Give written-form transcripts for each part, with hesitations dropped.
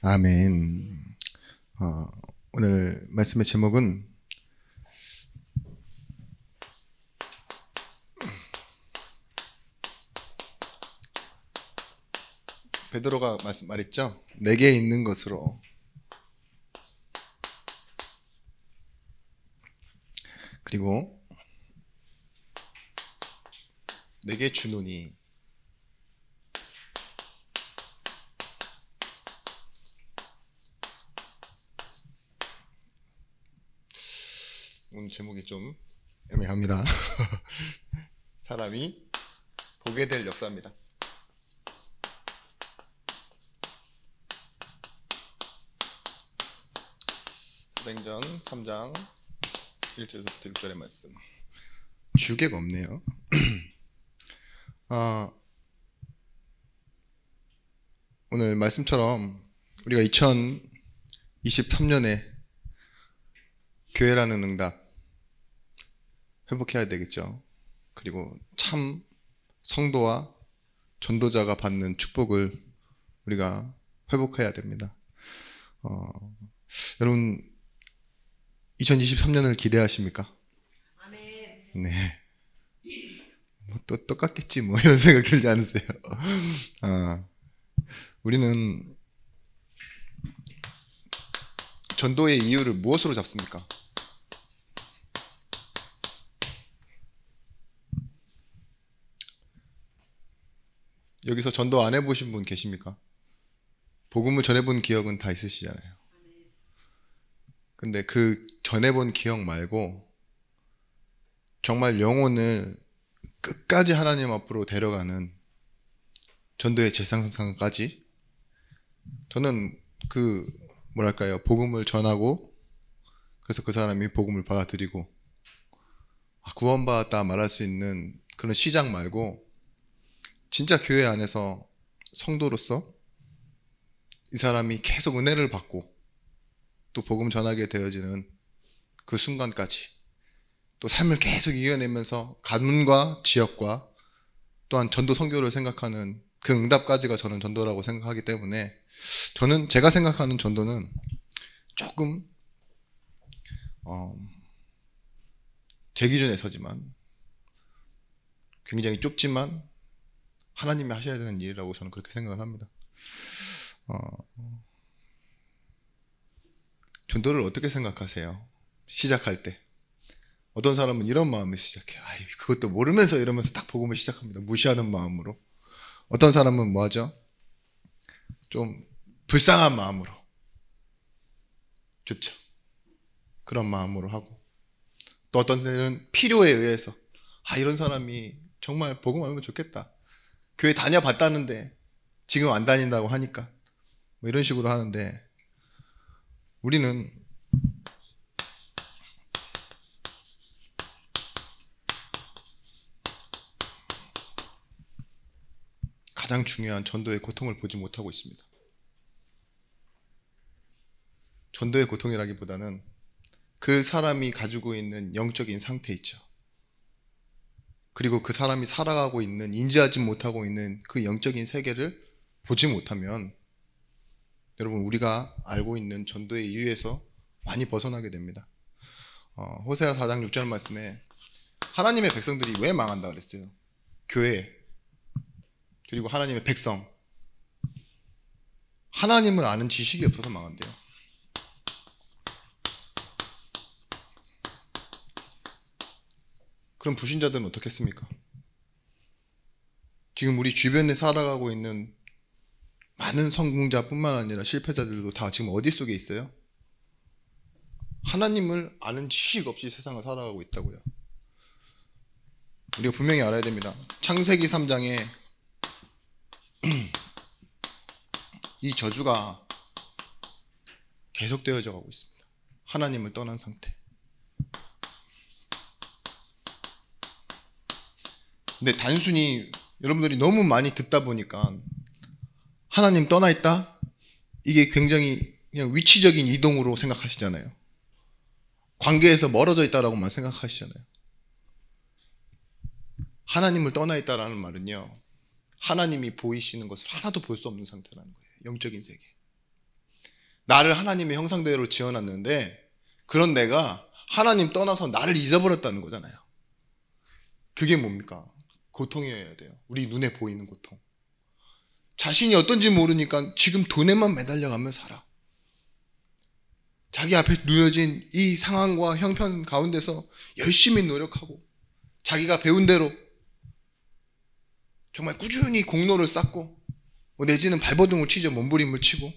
아멘. 오늘 말씀의 제목은 베드로가 말했죠. 내게 있는 것으로. 그리고 내게 주노니. 오늘 제목이 좀 애매합니다. 사람이 보게 될 역사입니다. 사도행전 3장 1절부터 6절의 말씀. 주개가 없네요. 오늘 말씀처럼 우리가 2023년에 교회라는 응답 회복해야 되겠죠. 그리고 참 성도와 전도자가 받는 축복을 우리가 회복해야 됩니다. 여러분 2023년을 기대하십니까? 아멘. 네. 또 똑같겠지 뭐 이런 생각 들지 않으세요? 우리는 전도의 이유를 무엇으로 잡습니까? 여기서 전도 안 해보신 분 계십니까? 복음을 전해본 기억은 다 있으시잖아요. 근데 그 전해본 기억 말고 정말 영혼을 끝까지 하나님 앞으로 데려가는 전도의 재상상까지, 저는 복음을 전하고 그래서 그 사람이 복음을 받아들이고 구원받았다 말할 수 있는 그런 시작 말고, 진짜 교회 안에서 성도로서 이 사람이 계속 은혜를 받고 또 복음 전하게 되어지는 그 순간까지, 또 삶을 계속 이겨내면서 가문과 지역과 또한 전도 선교를 생각하는 그 응답까지가 저는 전도라고 생각하기 때문에, 저는 제가 생각하는 전도는 조금 제 기준에서지만 굉장히 좁지만 하나님이 하셔야 되는 일이라고 저는 그렇게 생각을 합니다. 전도를 어떻게 생각하세요? 시작할 때 어떤 사람은 이런 마음을 시작해요. 그것도 모르면서 이러면서 딱 복음을 시작합니다. 무시하는 마음으로. 어떤 사람은 뭐 하죠? 좀 불쌍한 마음으로. 좋죠. 그런 마음으로 하고, 또 어떤 때는 필요에 의해서 이런 사람이 정말 복음 알면 좋겠다, 교회 다녀봤다는데 지금 안 다닌다고 하니까 뭐 이런 식으로 하는데, 우리는 가장 중요한 전도의 고통을 보지 못하고 있습니다. 전도의 고통이라기보다는 그 사람이 가지고 있는 영적인 상태 있죠. 그리고 그 사람이 살아가고 있는, 인지하지 못하고 있는 그 영적인 세계를 보지 못하면 여러분, 우리가 알고 있는 전도의 이유에서 많이 벗어나게 됩니다. 호세아 4장 6절 말씀에 하나님의 백성들이 왜 망한다 그랬어요? 교회, 그리고 하나님의 백성, 하나님을 아는 지식이 없어서 망한대요. 그럼 불신자들은 어떻겠습니까? 지금 우리 주변에 살아가고 있는 많은 성공자뿐만 아니라 실패자들도 다 지금 어디 속에 있어요? 하나님을 아는 지식 없이 세상을 살아가고 있다고요. 우리가 분명히 알아야 됩니다. 창세기 3장에 이 저주가 계속되어져 가고 있습니다. 하나님을 떠난 상태. 근데 단순히 여러분들이 너무 많이 듣다 보니까 하나님 떠나 있다? 이게 굉장히 그냥 위치적인 이동으로 생각하시잖아요. 관계에서 멀어져 있다라고만 생각하시잖아요. 하나님을 떠나 있다라는 말은요, 하나님이 보이시는 것을 하나도 볼 수 없는 상태라는 거예요. 영적인 세계. 나를 하나님의 형상대로 지어놨는데 그런 내가 하나님 떠나서 나를 잊어버렸다는 거잖아요. 그게 뭡니까? 고통이어야 돼요. 우리 눈에 보이는 고통. 자신이 어떤지 모르니까 지금 돈에만 매달려가며 살아. 자기 앞에 놓여진 이 상황과 형편 가운데서 열심히 노력하고 자기가 배운 대로 정말 꾸준히 공로를 쌓고 내지는 발버둥을 치죠. 몸부림을 치고.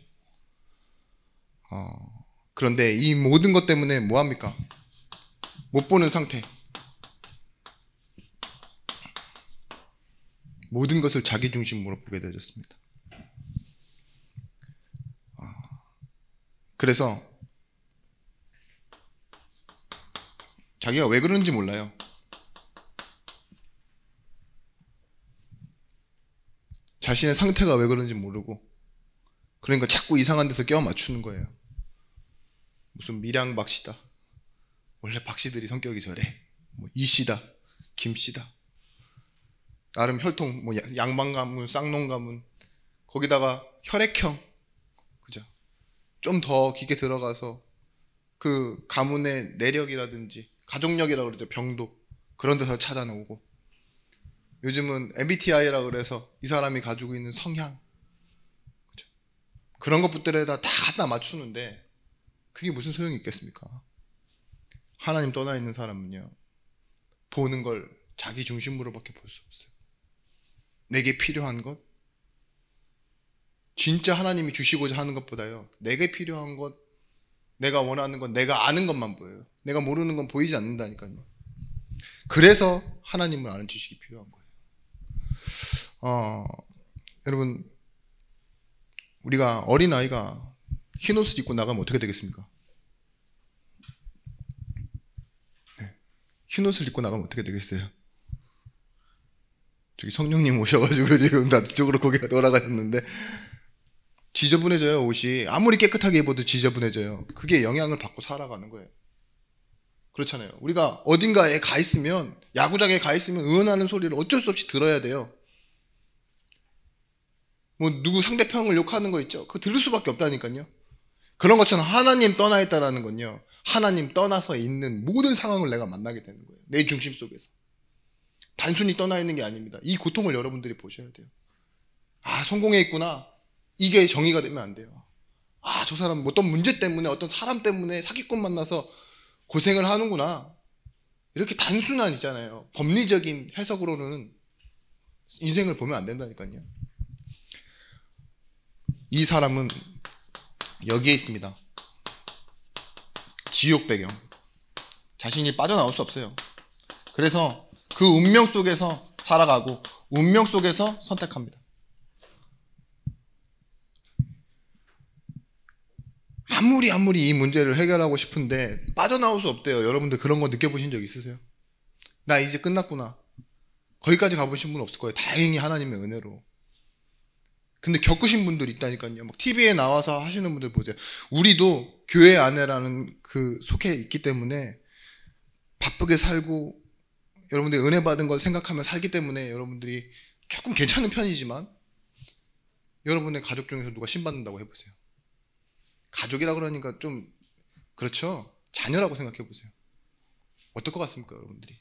그런데 이 모든 것 때문에 뭐합니까? 못 보는 상태. 모든 것을 자기 중심으로 보게 되어졌습니다. 그래서 자기가 왜 그런지 몰라요. 자신의 상태가 왜 그런지 모르고 그러니까 자꾸 이상한 데서 껴 맞추는 거예요. 무슨 밀양 박씨다. 원래 박씨들이 성격이 저래. 뭐 이씨다, 김씨다. 나름 혈통, 뭐 양반 가문, 쌍놈 가문, 거기다가 혈액형, 그죠? 좀 더 깊게 들어가서 그 가문의 내력이라든지 가족력이라고 그러죠. 병도 그런 데서 찾아나오고. 요즘은 MBTI라고 그래서 이 사람이 가지고 있는 성향, 그죠? 그런 것들에다 다 갖다 맞추는데 그게 무슨 소용이 있겠습니까? 하나님 떠나 있는 사람은요, 보는 걸 자기 중심으로밖에 볼 수 없어요. 내게 필요한 것, 진짜 하나님이 주시고자 하는 것보다요, 내게 필요한 것, 내가 원하는 것, 내가 아는 것만 보여요. 내가 모르는 건 보이지 않는다니까요. 그래서 하나님을 아는 지식이 필요한 거예요. 여러분, 우리가 어린아이가 흰옷을 입고 나가면 어떻게 되겠습니까? 네. 흰옷을 입고 나가면 어떻게 되겠어요? 저기 성령님 오셔가지고 지금 나 쪽으로 고개가 돌아가셨는데, 지저분해져요. 옷이 아무리 깨끗하게 입어도 지저분해져요. 그게 영향을 받고 살아가는 거예요. 그렇잖아요. 우리가 어딘가에 가 있으면, 야구장에 가 있으면 응원하는 소리를 어쩔 수 없이 들어야 돼요. 뭐 누구 상대편을 욕하는 거 있죠. 그거 들을 수밖에 없다니까요. 그런 것처럼 하나님 떠나 있다라는 건요, 하나님 떠나서 있는 모든 상황을 내가 만나게 되는 거예요. 내 중심 속에서. 단순히 떠나 있는 게 아닙니다. 이 고통을 여러분들이 보셔야 돼요. 아, 성공해 있구나. 이게 정의가 되면 안 돼요. 아, 저 사람 어떤 문제 때문에, 어떤 사람 때문에 사기꾼 만나서 고생을 하는구나. 이렇게 단순한이잖아요. 법리적인 해석으로는 인생을 보면 안 된다니까요. 이 사람은 여기에 있습니다. 지옥 배경. 자신이 빠져나올 수 없어요. 그래서 그 운명 속에서 살아가고 운명 속에서 선택합니다. 아무리 이 문제를 해결하고 싶은데 빠져나올 수 없대요. 여러분들 그런 거 느껴보신 적 있으세요? 나 이제 끝났구나. 거기까지 가보신 분 없을 거예요. 다행히 하나님의 은혜로. 근데 겪으신 분들 있다니까요. 막 TV에 나와서 하시는 분들 보세요. 우리도 교회 안에라는 그 속해 있기 때문에 바쁘게 살고 여러분들이 은혜 받은 걸 생각하며 살기 때문에 여러분들이 조금 괜찮은 편이지만 여러분의 가족 중에서 누가 신받는다고 해보세요. 가족이라 그러니까 좀 그렇죠. 자녀라고 생각해 보세요. 어떨 것 같습니까, 여러분들이?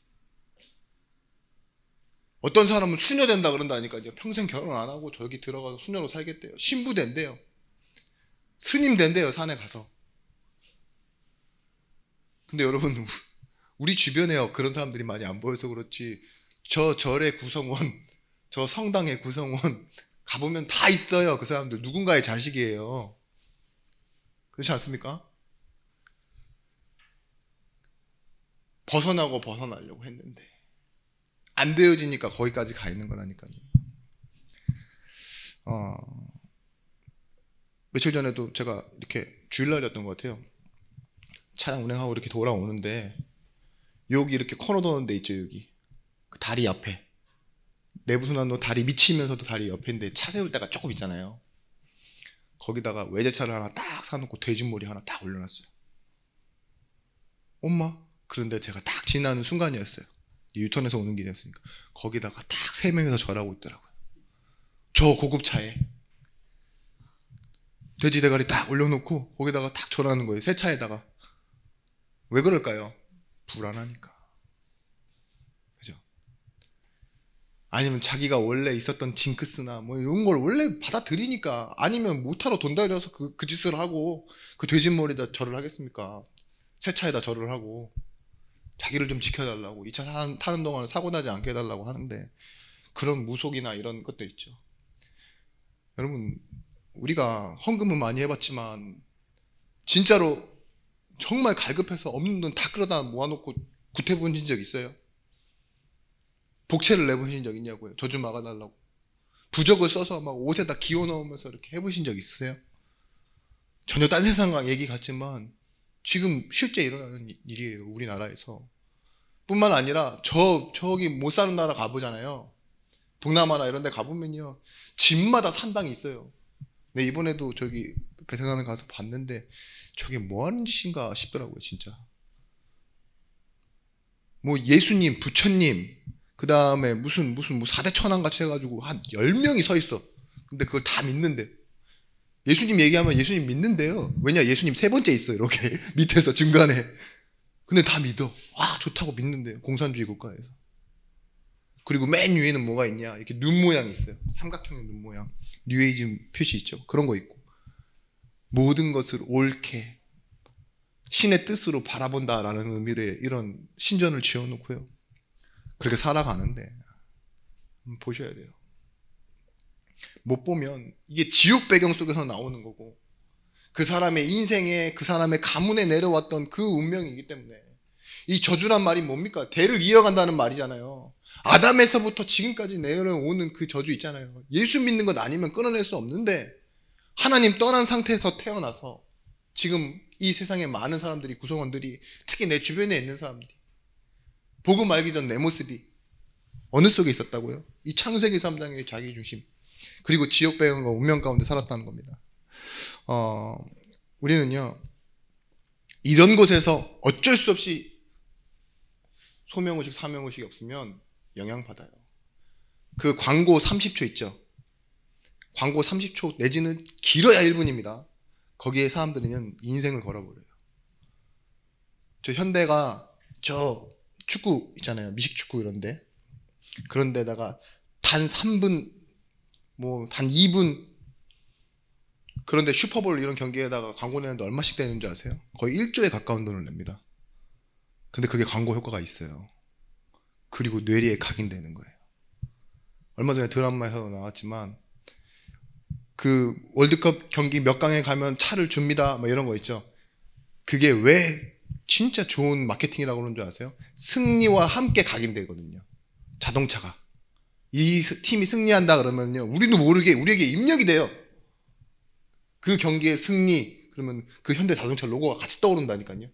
어떤 사람은 수녀 된다 그런다니까요. 평생 결혼 안 하고 저기 들어가서 수녀로 살겠대요. 신부 된대요. 스님 된대요, 산에 가서. 근데 여러분, 우리 주변에 그런 사람들이 많이 안 보여서 그렇지, 저 절의 구성원, 저 성당의 구성원 가보면 다 있어요. 그 사람들 누군가의 자식이에요. 그렇지 않습니까? 벗어나려고 했는데 안 되어지니까 거기까지 가 있는 거라니까요. 며칠 전에도 제가 이렇게 주일날이었던 것 같아요. 차량 운행하고 이렇게 돌아오는데 여기 이렇게 코너 도는 데 있죠. 여기 그 다리 옆에 내부순환로 다리 미치면서도 다리 옆인데 차 세울 데가 조금 있잖아요. 거기다가 외제차를 하나 딱 사놓고 돼지머리 하나 딱 올려놨어요. 엄마, 그런데 제가 딱 지나는 순간이었어요. 유턴해서 오는 길이었으니까 거기다가 딱 3명이서 절하고 있더라고요. 저 고급차에. 돼지 대가리 딱 올려놓고 거기다가 딱 절하는 거예요. 세차에다가. 왜 그럴까요? 불안하니까. 그죠? 아니면 자기가 원래 있었던 징크스나 뭐 이런 걸 원래 받아들이니까. 아니면 못하러 돈 들여서 그 짓을 하고 그 돼지머리에다 절을 하겠습니까? 세차에다 절을 하고 자기를 좀 지켜달라고 2차 타는 동안 사고 나지 않게 해달라고 하는데, 그런 무속이나 이런 것도 있죠. 여러분, 우리가 헌금은 많이 해봤지만 진짜로 정말 갈급해서 없는 돈 다 끌어다 모아놓고 구태보신 적 있어요? 복채를 내보신 적 있냐고요? 저주 막아달라고. 부적을 써서 막 옷에다 기워 넣으면서 이렇게 해보신 적 있으세요? 전혀 딴 세상 얘기 같지만 지금 실제 일어나는 일이에요. 우리나라에서. 뿐만 아니라 저기 못 사는 나라 가보잖아요. 동남아나 이런 데 가보면요, 집마다 산당이 있어요. 네, 이번에도 저기 베트남에 가서 봤는데 저게 뭐 하는 짓인가 싶더라고요. 진짜. 뭐 예수님, 부처님, 그 다음에 무슨 뭐 4대 천왕 같이 해가지고 한 10명이 서 있어. 근데 그걸 다 믿는데. 예수님 얘기하면 예수님 믿는데요. 왜냐, 예수님 3번째 있어요. 이렇게 밑에서 중간에. 근데 다 믿어. 와, 좋다고 믿는데요. 공산주의 국가에서. 그리고 맨 위에는 뭐가 있냐, 이렇게 눈 모양이 있어요. 삼각형의 눈 모양. 뉴에이즘 표시 있죠. 그런 거 있고. 모든 것을 옳게 신의 뜻으로 바라본다라는 의미의 이런 신전을 지어놓고요. 그렇게 살아가는데 보셔야 돼요. 못 보면 이게 지옥 배경 속에서 나오는 거고, 그 사람의 인생에, 그 사람의 가문에 내려왔던 그 운명이기 때문에. 이 저주란 말이 뭡니까? 대를 이어간다는 말이잖아요. 아담에서부터 지금까지 내려오는 그 저주 있잖아요. 예수 믿는 것 아니면 끊어낼 수 없는데, 하나님 떠난 상태에서 태어나서 지금 이 세상에 많은 사람들이, 구성원들이, 특히 내 주변에 있는 사람들이 복음 알기 전 내 모습이 어느 속에 있었다고요? 이 창세기 3장의 자기중심, 그리고 지옥 배경과 운명 가운데 살았다는 겁니다. 우리는요, 이런 곳에서 어쩔 수 없이 소명의식, 사명의식이 없으면 영향받아요. 그 광고 30초 있죠? 광고 30초 내지는 길어야 1분입니다. 거기에 사람들은 인생을 걸어버려요. 저 현대가 저 축구 있잖아요. 미식축구 이런데. 그런 데다가 단 3분, 단 2분, 그런데 슈퍼볼 이런 경기에다가 광고 내는데 얼마씩 되는 줄 아세요? 거의 1조에 가까운 돈을 냅니다. 근데 그게 광고 효과가 있어요. 그리고 뇌리에 각인되는 거예요. 얼마 전에 드라마에서 나왔지만 그 월드컵 경기 몇 강에 가면 차를 줍니다, 뭐 이런 거 있죠. 그게 왜 진짜 좋은 마케팅이라고 그러는 줄 아세요? 승리와 함께 각인되거든요. 자동차가. 이 팀이 승리한다 그러면요, 우리도 모르게 우리에게 입력이 돼요. 그 경기의 승리, 그러면 그 현대 자동차 로고가 같이 떠오른다니까요.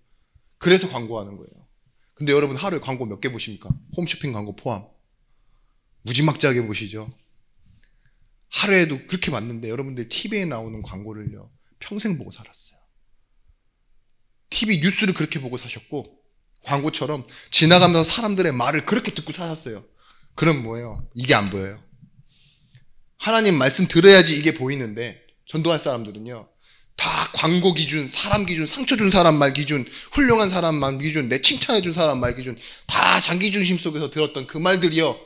그래서 광고하는 거예요. 근데 여러분 하루에 광고 몇 개 보십니까? 홈쇼핑 광고 포함. 무지막지하게 보시죠. 하루에도 그렇게 봤는데 여러분들 TV에 나오는 광고를요, 평생 보고 살았어요. TV 뉴스를 그렇게 보고 사셨고, 광고처럼 지나가면서 사람들의 말을 그렇게 듣고 사셨어요. 그럼 뭐예요? 이게 안 보여요. 하나님 말씀 들어야지 이게 보이는데, 전도할 사람들은요, 다 광고 기준, 사람 기준, 상처 준 사람 말 기준, 훌륭한 사람 말 기준, 내 칭찬해 준 사람 말 기준, 다 자기 중심 속에서 들었던 그 말들이요,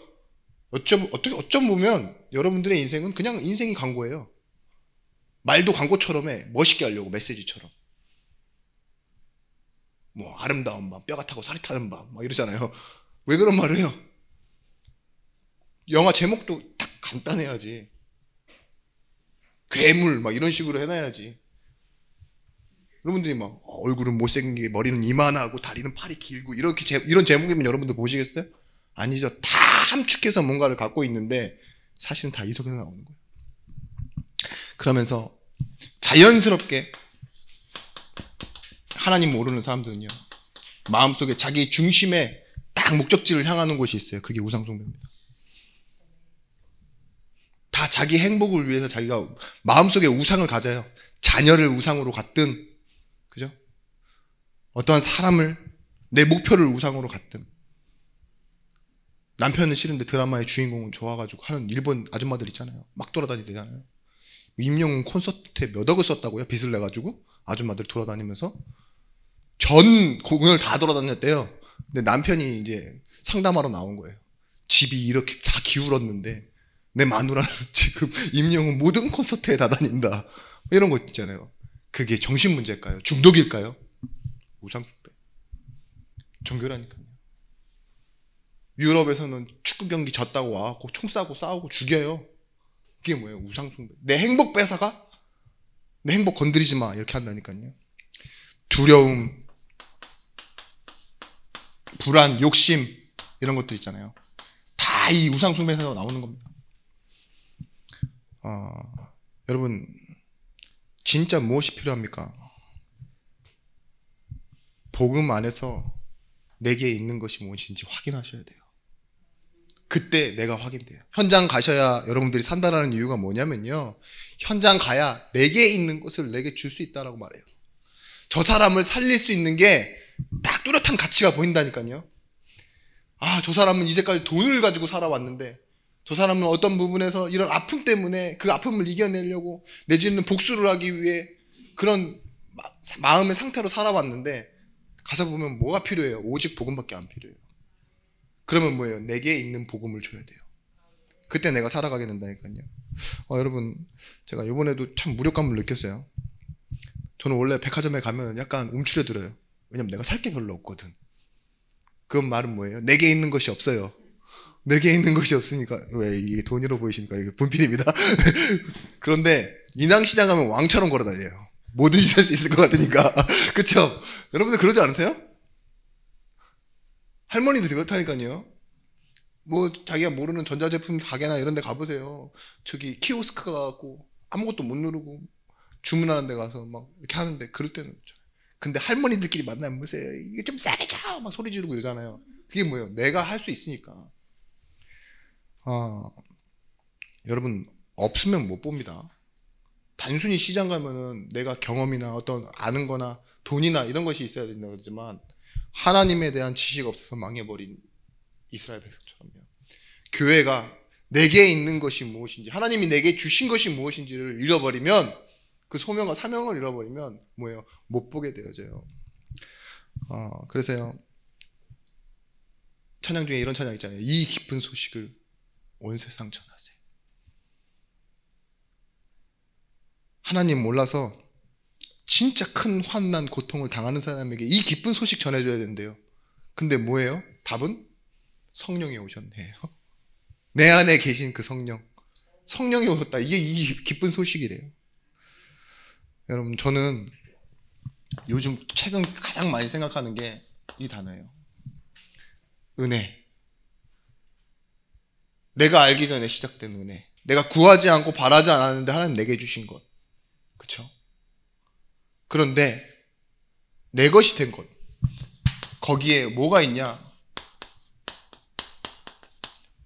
어쩜 보면 여러분들의 인생은 그냥 인생이 광고예요. 말도 광고처럼 해. 멋있게 하려고, 메시지처럼. 뭐 아름다운 밤, 뼈가 타고 살이 타는 밤, 막 이러잖아요. 왜 그런 말을 해요? 영화 제목도 딱 간단해야지. 괴물 막 이런 식으로 해놔야지. 여러분들이 막 얼굴은 못생기게, 머리는 이만하고, 다리는 팔이 길고, 이런 제목이면 여러분들 보시겠어요? 아니죠. 다 함축해서 뭔가를 갖고 있는데 사실은 다 이 속에서 나오는 거예요. 그러면서 자연스럽게 하나님 모르는 사람들은요, 마음속에 자기 중심에 딱 목적지를 향하는 곳이 있어요. 그게 우상숭배입니다. 다 자기 행복을 위해서 자기가 마음속에 우상을 가져요. 자녀를 우상으로 갖든, 그죠? 어떠한 사람을, 내 목표를 우상으로 갖든. 남편은 싫은데 드라마의 주인공은 좋아가지고 하는 일본 아줌마들 있잖아요. 막 돌아다니잖아요. 임영웅 콘서트에 몇 억을 썼다고요? 빚을 내가지고 아줌마들 돌아다니면서 전 공연을 다 돌아다녔대요. 근데 남편이 이제 상담하러 나온 거예요. 집이 이렇게 다 기울었는데 내 마누라는 지금 임영웅 모든 콘서트에 다 다닌다. 이런 거 있잖아요. 그게 정신 문제일까요? 중독일까요? 우상숭배. 종교라니까요. 유럽에서는 축구 경기 졌다고 와갖고 총 쏴고 싸우고 죽여요. 그게 뭐예요? 우상숭배. 내 행복 뺏어가? 내 행복 건드리지 마. 이렇게 한다니까요. 두려움, 불안, 욕심 이런 것들 있잖아요. 다 이 우상숭배에서 나오는 겁니다. 여러분 진짜 무엇이 필요합니까? 복음 안에서 내게 있는 것이 무엇인지 확인하셔야 돼요. 그때 내가 확인돼요. 현장 가셔야 여러분들이 산다라는 이유가 뭐냐면요, 현장 가야 내게 있는 것을 내게 줄 수 있다라고 말해요. 저 사람을 살릴 수 있는 게 딱 뚜렷한 가치가 보인다니까요. 저 사람은 이제까지 돈을 가지고 살아왔는데 저 사람은 어떤 부분에서 이런 아픔 때문에 그 아픔을 이겨내려고 내지는 복수를 하기 위해 그런 마음의 상태로 살아왔는데 가서 보면 뭐가 필요해요? 오직 복음밖에 안 필요해요. 그러면 뭐예요? 내게 있는 복음을 줘야 돼요. 그때 내가 살아가게 된다니까요. 여러분 제가 이번에도 참 무력감을 느꼈어요. 저는 원래 백화점에 가면 약간 움츠려들어요. 왜냐면 내가 살 게 별로 없거든. 그 말은 뭐예요? 내게 있는 것이 없어요. 내게 있는 것이 없으니까. 왜 이게 돈으로 보이십니까? 이게 분필입니다. 그런데 인왕시장 가면 왕처럼 걸어다녀요. 뭐든지 살 수 있을 것 같으니까. 그쵸? 여러분들 그러지 않으세요? 할머니들 그렇다니까요. 뭐 자기가 모르는 전자제품 가게나 이런 데 가보세요. 저기 키오스크가 가갖고 아무것도 못 누르고 주문하는 데 가서 막 이렇게 하는데 그럴 때는 있잖아요. 근데 할머니들끼리 만나면 보세요. 이게 좀 싸게 줘! 막 소리 지르고 이러잖아요. 그게 뭐예요? 내가 할 수 있으니까. 여러분 없으면 못 봅니다. 단순히 시장 가면은 내가 경험이나 어떤 아는 거나 돈이나 이런 것이 있어야 된다고 그러지만 하나님에 대한 지식이 없어서 망해버린 이스라엘 백성처럼요. 교회가 내게 있는 것이 무엇인지, 하나님이 내게 주신 것이 무엇인지를 잃어버리면, 그 소명과 사명을 잃어버리면 뭐예요? 못 보게 되어져요. 그래서요, 찬양 중에 이런 찬양 있잖아요. 이 기쁜 소식을 온 세상 전하세요. 하나님 몰라서 진짜 큰 환난, 고통을 당하는 사람에게 이 기쁜 소식 전해줘야 된대요. 근데 뭐예요? 답은 성령이 오셨네요. 내 안에 계신 그 성령이 오셨다. 이게 이 기쁜 소식이래요. 여러분 저는 요즘 최근 가장 많이 생각하는 게 이 단어예요. 은혜. 내가 알기 전에 시작된 은혜. 내가 구하지 않고 바라지 않았는데 하나님 내게 주신 것. 그쵸? 그런데 내 것이 된 것. 거기에 뭐가 있냐?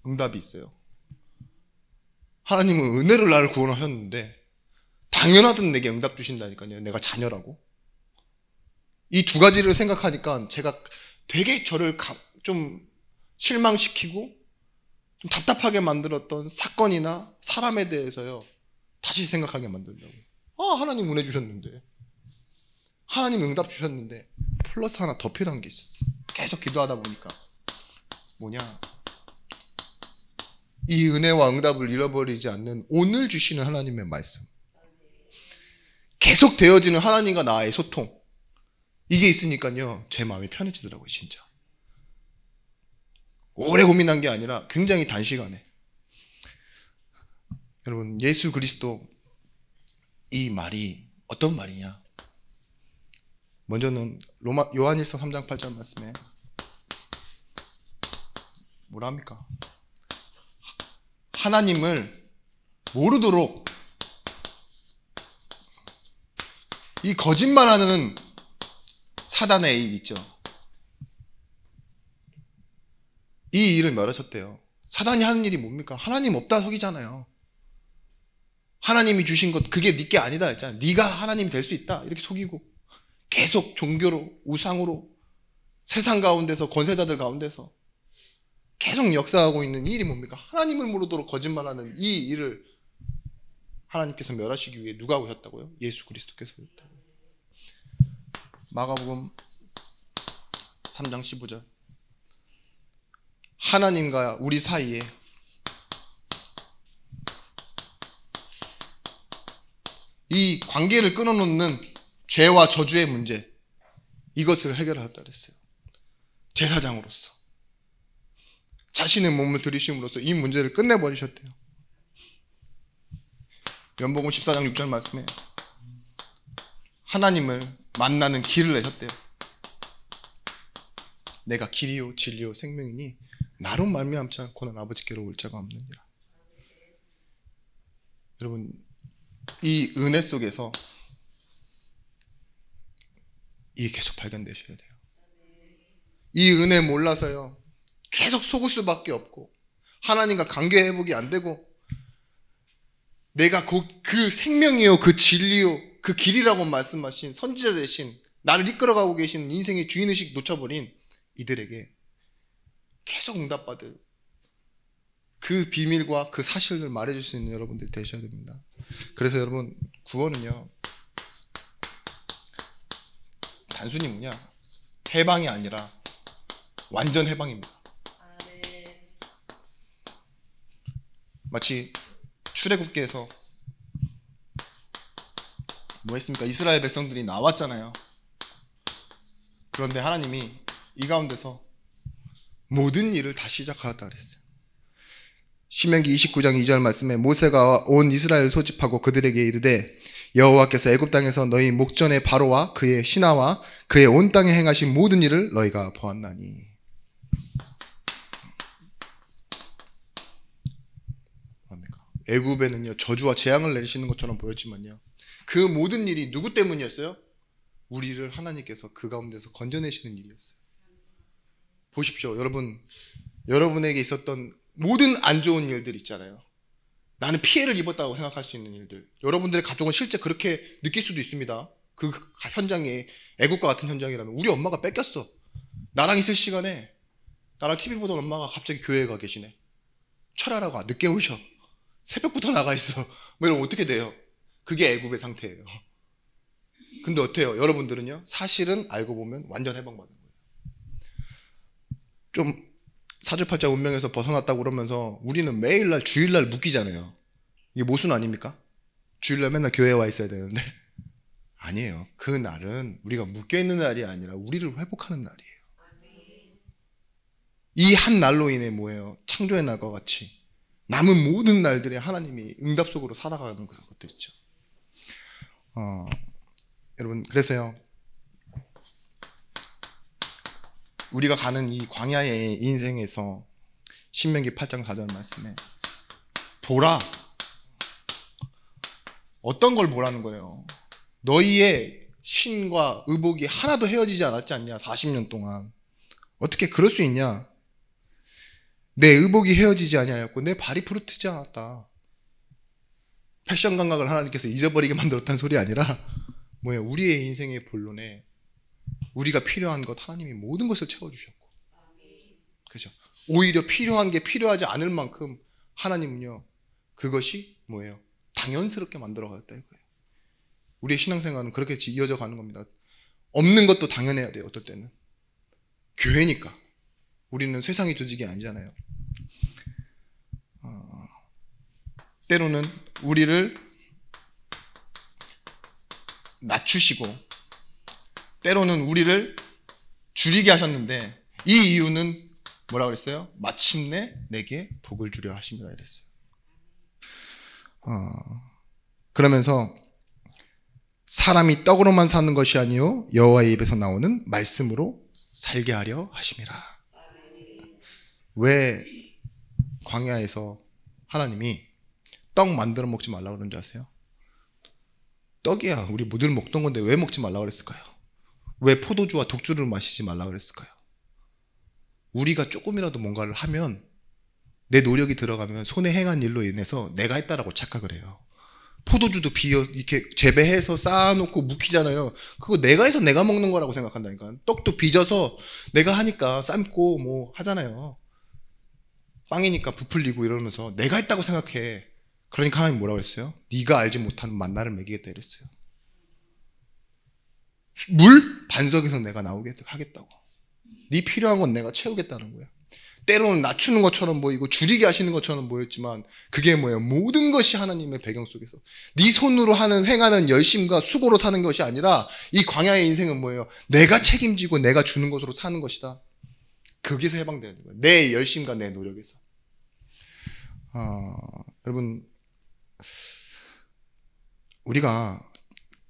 응답이 있어요. 하나님은 은혜를 나를 구원하셨는데 당연하듯 내게 응답 주신다니까요. 내가 자녀라고. 이 두 가지를 생각하니까 제가 되게 저를 좀 실망시키고 좀 답답하게 만들었던 사건이나 사람에 대해서요, 다시 생각하게 만든다고. 하나님 은혜 주셨는데, 하나님 응답 주셨는데 플러스 하나 더 필요한 게 있어. 계속 기도하다 보니까 뭐냐, 이 은혜와 응답을 잃어버리지 않는 오늘 주시는 하나님의 말씀, 계속 되어지는 하나님과 나의 소통, 이게 있으니까요 제 마음이 편해지더라고요. 진짜 오래 고민한 게 아니라 굉장히 단시간에. 여러분 예수 그리스도, 이 말이 어떤 말이냐, 먼저는 요한일서 3장 8절 말씀에 뭐라 합니까? 하나님을 모르도록 이 거짓말하는 사단의 일 있죠. 이 일을 멸하셨대요. 사단이 하는 일이 뭡니까? 하나님 없다 속이잖아요. 하나님이 주신 것 그게 네 게 아니다 했잖아요. 네가 하나님이 될 수 있다 이렇게 속이고, 계속 종교로, 우상으로, 세상 가운데서, 권세자들 가운데서 계속 역사하고 있는 이 일이 뭡니까? 하나님을 모르도록 거짓말하는 이 일을 하나님께서 멸하시기 위해 누가 오셨다고요? 예수 그리스도께서 오셨다고요. 마가복음 3장 15절. 하나님과 우리 사이에 이 관계를 끊어놓는 죄와 저주의 문제, 이것을 해결하였다 그랬어요. 제사장으로서 자신의 몸을 들이심으로써 이 문제를 끝내버리셨대요. 연복음 14장 6절 말씀에 하나님을 만나는 길을 내셨대요. 내가 길이요 진리요 생명이니 나로 말미암지 않고는 아버지께로 올 자가 없느니라. 여러분, 이 은혜 속에서 이게 계속 발견되셔야 돼요. 이 은혜 몰라서요 계속 속을 수밖에 없고 하나님과 관계 회복이 안 되고 내가 그 생명이요 그 진리요 그 길이라고 말씀하신 선지자 대신 나를 이끌어가고 계신 인생의 주인의식 놓쳐버린 이들에게 계속 응답받을 그 비밀과 그 사실을 말해줄 수 있는 여러분들이 되셔야 됩니다. 그래서 여러분, 구원은요 단순히 해방이 아니라 완전 해방입니다. 마치 출애굽기에서 뭐 했습니까? 이스라엘 백성들이 나왔잖아요. 그런데 하나님이 이 가운데서 모든 일을 다 시작하였다 그랬어요. 신명기 29장 2절 말씀에 모세가 온 이스라엘을 소집하고 그들에게 이르되 여호와께서 애굽 땅에서 너희 목전의 바로와 그의 신하와 그의 온 땅에 행하신 모든 일을 너희가 보았나니. 애굽에는요 저주와 재앙을 내리시는 것처럼 보였지만요 그 모든 일이 누구 때문이었어요? 우리를 하나님께서 그 가운데서 건져내시는 일이었어요. 보십시오. 여러분에게 있었던 모든 안 좋은 일들 있잖아요. 나는 피해를 입었다고 생각할 수 있는 일들, 여러분들의 가족은 실제 그렇게 느낄 수도 있습니다. 그 현장이 애국과 같은 현장이라면 우리 엄마가 뺏겼어. 나랑 있을 시간에 나랑 TV 보던 엄마가 갑자기 교회에 가 계시네. 철야라고 늦게 오셔. 새벽부터 나가 있어. 뭐 이러면 어떻게 돼요? 그게 애굽의 상태예요. 근데 어때요? 여러분들은요 사실은 알고 보면 완전 해방받는 거예요. 좀 사주팔자 운명에서 벗어났다고 그러면서 우리는 매일날 주일날 묶이잖아요. 이게 모순 아닙니까? 주일날 맨날 교회에 와 있어야 되는데 아니에요. 그 날은 우리가 묶여있는 날이 아니라 우리를 회복하는 날이에요. 이 한 날로 인해 뭐예요? 창조의 날과 같이 남은 모든 날들에 하나님이 응답 속으로 살아가는 그런 것도 있죠. 여러분, 그래서요 우리가 가는 이 광야의 인생에서 신명기 8장 4절 말씀에 보라, 어떤 걸 보라는 거예요? 너희의 신과 의복이 하나도 헤어지지 않았지 않냐? 40년 동안 어떻게 그럴 수 있냐? 내 의복이 헤어지지 아니하였고 내 발이 부르트지 않았다. 패션 감각을 하나님께서 잊어버리게 만들었다는 소리 아니라 뭐예요? 우리의 인생의 본론에 우리가 필요한 것 하나님이 모든 것을 채워주셨고, 그죠? 오히려 필요한 게 필요하지 않을 만큼 하나님은요 그것이 뭐예요? 당연스럽게 만들어 가셨다 이거예요. 우리의 신앙생활은 그렇게 이어져 가는 겁니다. 없는 것도 당연해야 돼요. 어떨 때는 교회니까. 우리는 세상의 조직이 아니잖아요. 때로는 우리를 낮추시고 때로는 우리를 줄이게 하셨는데 이 이유는 뭐라고 그랬어요? 마침내 내게 복을 주려 하심이라 이랬어요. 그러면서 사람이 떡으로만 사는 것이 아니요 여호와의 입에서 나오는 말씀으로 살게 하려 하심이라. 왜 광야에서 하나님이 떡 만들어 먹지 말라고 그런 줄 아세요? 떡이야 우리 늘 먹던 건데 왜 먹지 말라고 그랬을까요? 왜 포도주와 독주를 마시지 말라고 그랬을까요? 우리가 조금이라도 뭔가를 하면 내 노력이 들어가면 손에 행한 일로 인해서 내가 했다라고 착각을 해요. 포도주도 이렇게 재배해서 쌓아놓고 묵히잖아요. 그거 내가 해서 내가 먹는 거라고 생각한다니까. 떡도 빚어서 내가 하니까 삶고 뭐 하잖아요. 빵이니까 부풀리고 이러면서 내가 했다고 생각해. 그러니까 하나님 뭐라고 했어요? 네가 알지 못하는 만나를 먹이겠다 이랬어요. 물? 반석에서 내가 나오게 하겠다고. 네 필요한 건 내가 채우겠다는 거야. 때로는 낮추는 것처럼 보이고 줄이게 하시는 것처럼 보였지만 그게 뭐예요? 모든 것이 하나님의 배경 속에서 네 손으로 행하는 열심과 수고로 사는 것이 아니라 이 광야의 인생은 뭐예요? 내가 책임지고 내가 주는 것으로 사는 것이다. 거기서 해방되는 거예요. 내 열심과 내 노력에서. 여러분, 우리가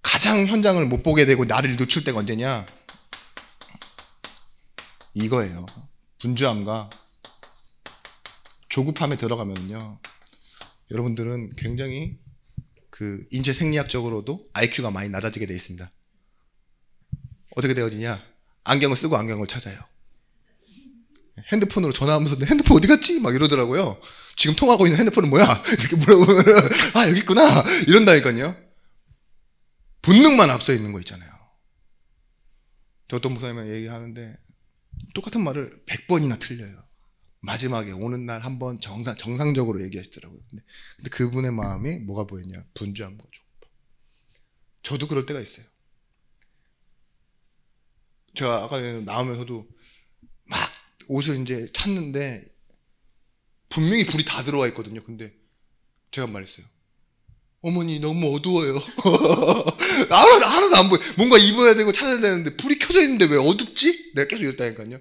가장 현장을 못 보게 되고 나를 놓칠 때가 언제냐? 이거예요. 분주함과 조급함에 들어가면요, 여러분들은 굉장히 그 인체 생리학적으로도 IQ가 많이 낮아지게 되어 있습니다. 어떻게 되어지냐? 안경을 쓰고 안경을 찾아요. 핸드폰으로 전화하면서 핸드폰 어디 갔지? 막 이러더라고요. 지금 통화하고 있는 핸드폰은 뭐야? 이렇게 물어보면 아, 여기 있구나 이런다니까요. 본능만 앞서 있는 거 있잖아요. 저 어떤 목사님이 얘기하는데 똑같은 말을 100번이나 틀려요. 마지막에 오는 날 한번 정상적으로 얘기하시더라고요. 근데 그분의 마음이 뭐가 보였냐? 분주한 거죠. 저도 그럴 때가 있어요. 제가 아까 나오면서도 막 옷을 이제 찾는데 분명히 불이 다 들어와 있거든요. 근데 제가 말했어요. 어머니 너무 어두워요. 하나도 안 보여. 뭔가 입어야 되고 찾아야 되는데 불이 켜져 있는데 왜 어둡지? 내가 계속 이랬다니까요.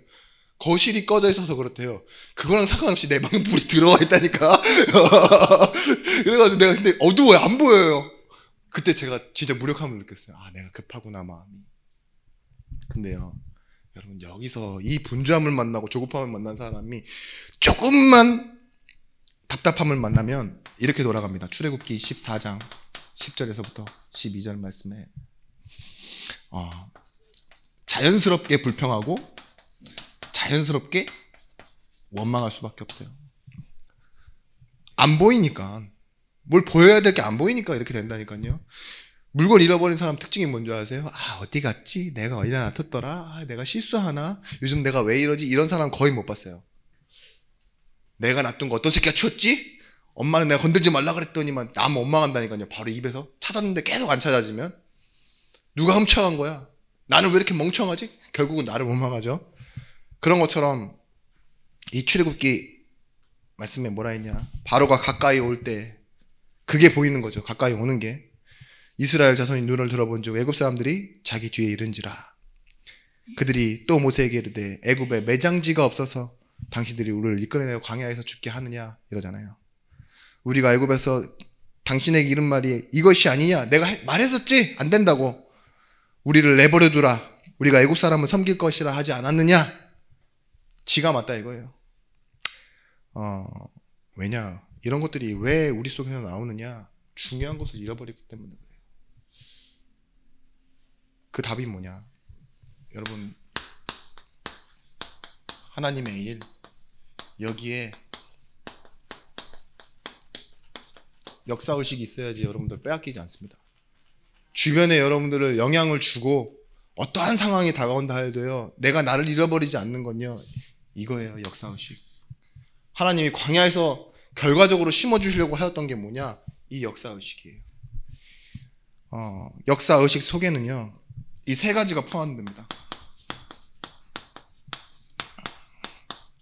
거실이 꺼져 있어서 그렇대요. 그거랑 상관없이 내 방에 불이 들어와 있다니까. 그래가지고 내가 근데 어두워요. 안 보여요. 그때 제가 진짜 무력함을 느꼈어요. 아, 내가 급하구나 마음이. 근데요, 여러분, 여기서 이 분주함을 만나고 조급함을 만난 사람이 조금만 답답함을 만나면 이렇게 돌아갑니다. 출애굽기 14장 10절에서부터 12절 말씀에 자연스럽게 불평하고 자연스럽게 원망할 수밖에 없어요. 안 보이니까, 뭘 보여야 될 게 안 보이니까 이렇게 된다니까요. 물건 잃어버린 사람 특징이 뭔지 아세요? 아, 어디 갔지? 내가 어디다 놔뒀더라? 아, 내가 실수하나? 요즘 내가 왜 이러지? 이런 사람 거의 못 봤어요. 내가 놔둔 거 어떤 새끼가 치웠지? 엄마는 내가 건들지 말라 그랬더니만 나만 원망한다니까요. 바로 입에서 찾았는데 계속 안 찾아지면 누가 훔쳐간 거야? 나는 왜 이렇게 멍청하지? 결국은 나를 원망하죠. 그런 것처럼 이 출애굽기 말씀에 뭐라 했냐? 바로가 가까이 올 때 그게 보이는 거죠. 가까이 오는 게. 이스라엘 자손이 눈을 들어본즉 애굽 사람들이 자기 뒤에 이른지라. 그들이 또 모세에게 이르되 애굽에 매장지가 없어서 당신들이 우리를 이끌어내고 광야에서 죽게 하느냐 이러잖아요. 우리가 애굽에서 당신에게 이른 말이 이것이 아니냐? 내가 말했었지? 안 된다고. 우리를 내버려 두라. 우리가 애굽 사람을 섬길 것이라 하지 않았느냐? 지가 맞다 이거예요. 왜냐? 이런 것들이 왜 우리 속에서 나오느냐? 중요한 것을 잃어버리기 때문에 그래요. 그 답이 뭐냐? 여러분, 하나님의 일, 여기에 역사의식이 있어야지 여러분들 빼앗기지 않습니다. 주변에 여러분들을 영향을 주고 어떠한 상황이 다가온다 해도요, 내가 나를 잃어버리지 않는 건요, 이거예요. 역사의식. 하나님이 광야에서 결과적으로 심어주시려고 하였던 게 뭐냐? 이 역사의식이에요. 역사의식 속에는요, 이 세 가지가 포함됩니다.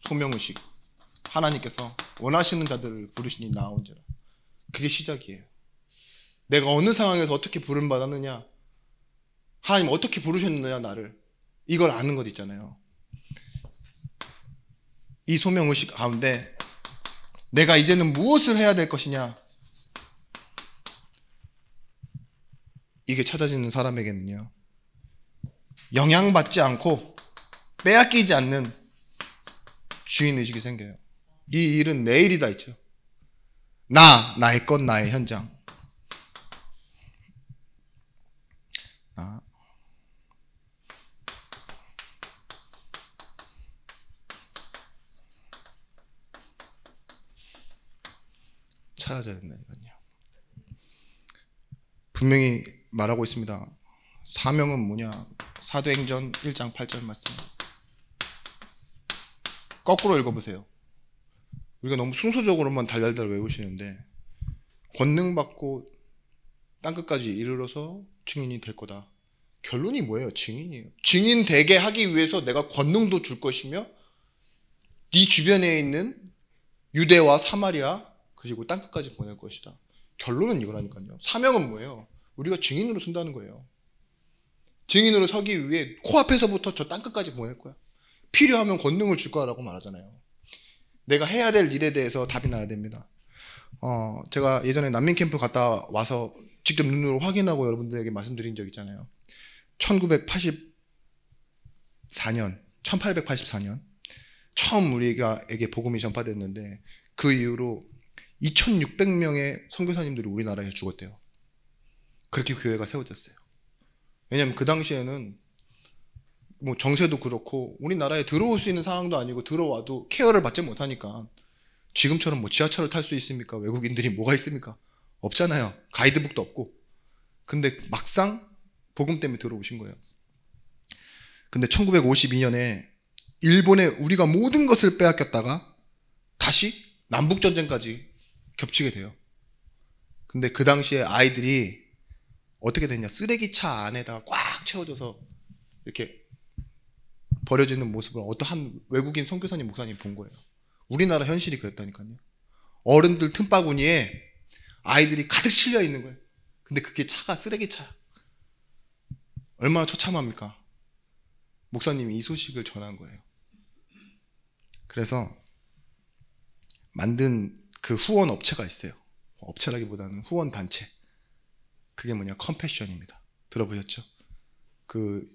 소명의식, 하나님께서 원하시는 자들을 부르시니 나온지라. 그게 시작이에요. 내가 어느 상황에서 어떻게 부름받았느냐, 하나님 어떻게 부르셨느냐 나를, 이걸 아는 것 있잖아요. 이 소명의식 가운데 내가 이제는 무엇을 해야 될 것이냐, 이게 찾아지는 사람에게는요, 영향받지 않고 빼앗기지 않는 주인의식이 생겨요. 이 일은 내 일이다 있죠. 나의 것, 나의 현장. 찾아져야 된다니까요. 분명히 말하고 있습니다. 사명은 뭐냐? 사도행전 1장 8절 말씀. 거꾸로 읽어보세요. 우리가 너무 순서적으로만 달달달 외우시는데 권능받고 땅끝까지 이르러서 증인이 될 거다. 결론이 뭐예요? 증인이에요. 증인 되게 하기 위해서 내가 권능도 줄 것이며 네 주변에 있는 유대와 사마리아 그리고 땅끝까지 보낼 것이다. 결론은 이거라니까요. 사명은 뭐예요? 우리가 증인으로 쓴다는 거예요. 증인으로 서기 위해 코앞에서부터 저 땅끝까지 보낼 거야. 필요하면 권능을 줄 거라고 말하잖아요. 내가 해야 될 일에 대해서 답이 나야 됩니다. 제가 예전에 난민 캠프 갔다 와서 직접 눈으로 확인하고 여러분들에게 말씀드린 적 있잖아요. 1884년 처음 우리에게 복음이 전파됐는데 그 이후로 2600명의 선교사님들이 우리나라에 죽었대요. 그렇게 교회가 세워졌어요. 왜냐하면 그 당시에는 뭐 정세도 그렇고 우리나라에 들어올 수 있는 상황도 아니고 들어와도 케어를 받지 못하니까 지금처럼 뭐 지하철을 탈 수 있습니까? 외국인들이 뭐가 있습니까? 없잖아요. 가이드북도 없고. 근데 막상 복음 때문에 들어오신 거예요. 근데 1952년에 일본에 우리가 모든 것을 빼앗겼다가 다시 남북전쟁까지 겹치게 돼요. 근데 그 당시에 아이들이 어떻게 됐냐? 쓰레기차 안에다가 꽉 채워져서 이렇게 버려지는 모습을 어떠한 외국인 선교사님 목사님이 본 거예요. 우리나라 현실이 그랬다니까요. 어른들 틈바구니에 아이들이 가득 실려 있는 거예요. 근데 그게 차가 쓰레기차야. 얼마나 처참합니까? 목사님이 이 소식을 전한 거예요. 그래서 만든 그 후원 업체가 있어요. 업체라기보다는 후원 단체. 그게 뭐냐? 컴패션입니다. 들어보셨죠? 그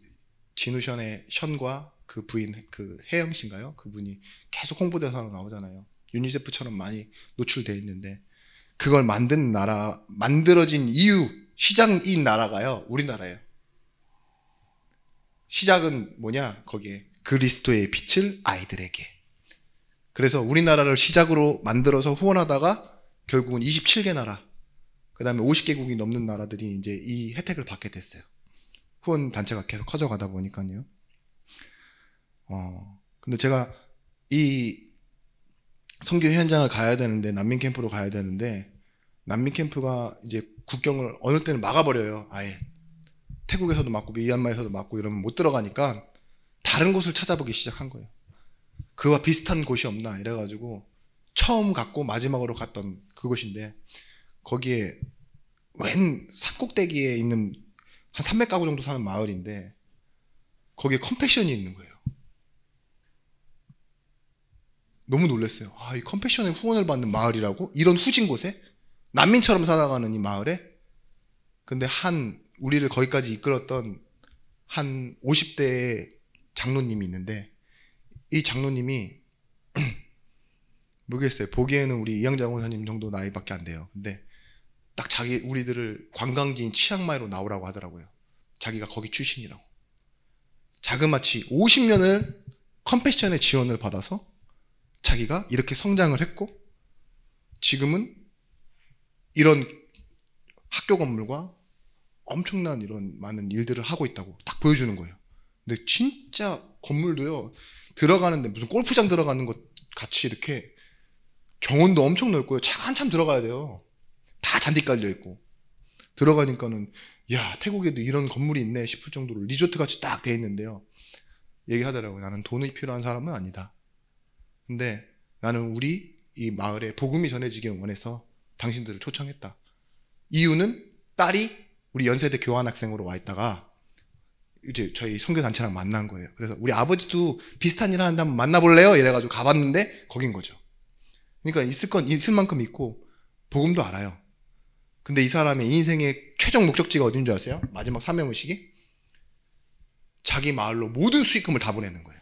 진우션의 션과 그 부인 그 혜영 씨인가요? 그분이 계속 홍보대사로 나오잖아요. 유니세프처럼 많이 노출되어 있는데 그걸 만들어진 이유 시작인 나라가요. 우리나라예요. 시작은 뭐냐? 거기에 그리스도의 빛을 아이들에게. 그래서 우리나라를 시작으로 만들어서 후원하다가 결국은 27개 나라, 그 다음에 50개국이 넘는 나라들이 이제 이 혜택을 받게 됐어요. 후원 단체가 계속 커져가다 보니까요. 근데 제가 이 선교 현장을 가야 되는데, 난민 캠프로 가야 되는데, 난민 캠프가 이제 국경을 어느 때는 막아버려요. 아예. 태국에서도 막고, 미얀마에서도 막고 이러면 못 들어가니까 다른 곳을 찾아보기 시작한 거예요. 그와 비슷한 곳이 없나 이래가지고 처음 갔고 마지막으로 갔던 그곳인데 거기에 웬 산꼭대기에 있는 한 300가구 정도 사는 마을인데 거기에 컴패션이 있는 거예요. 너무 놀랐어요. 이 컴패션에 후원을 받는 마을이라고? 이런 후진 곳에? 난민처럼 살아가는 이 마을에? 근데 우리를 거기까지 이끌었던 한 50대의 장로님이 있는데 이 장로님이 모르겠어요. 보기에는 우리 이양장 원사님 정도 나이밖에 안 돼요. 근데 딱 우리들을 관광지인 치앙마이로 나오라고 하더라고요. 자기가 거기 출신이라고. 자그마치 50년을 컴패션의 지원을 받아서 자기가 이렇게 성장을 했고 지금은 이런 학교 건물과 엄청난 이런 많은 일들을 하고 있다고 딱 보여주는 거예요. 근데 진짜 건물도요, 들어가는데 무슨 골프장 들어가는 것 같이 이렇게 정원도 엄청 넓고요. 차가 한참 들어가야 돼요. 다 잔디 깔려 있고. 들어가니까는 야, 태국에도 이런 건물이 있네 싶을 정도로 리조트 같이 딱 돼 있는데요. 얘기하더라고요. 나는 돈이 필요한 사람은 아니다. 근데 나는 우리 이 마을에 복음이 전해지길 원해서 당신들을 초청했다. 이유는 딸이 우리 연세대 교환학생으로 와 있다가 이제 저희 선교단체랑 만난 거예요. 그래서 우리 아버지도 비슷한 일 하는데 한번 만나볼래요? 이래가지고 가봤는데 거긴 거죠. 그러니까 있을 만큼 있고 복음도 알아요. 근데 이 사람의 인생의 최종 목적지가 어딘 줄 아세요? 마지막 사명의식이? 자기 마을로 모든 수익금을 다 보내는 거예요.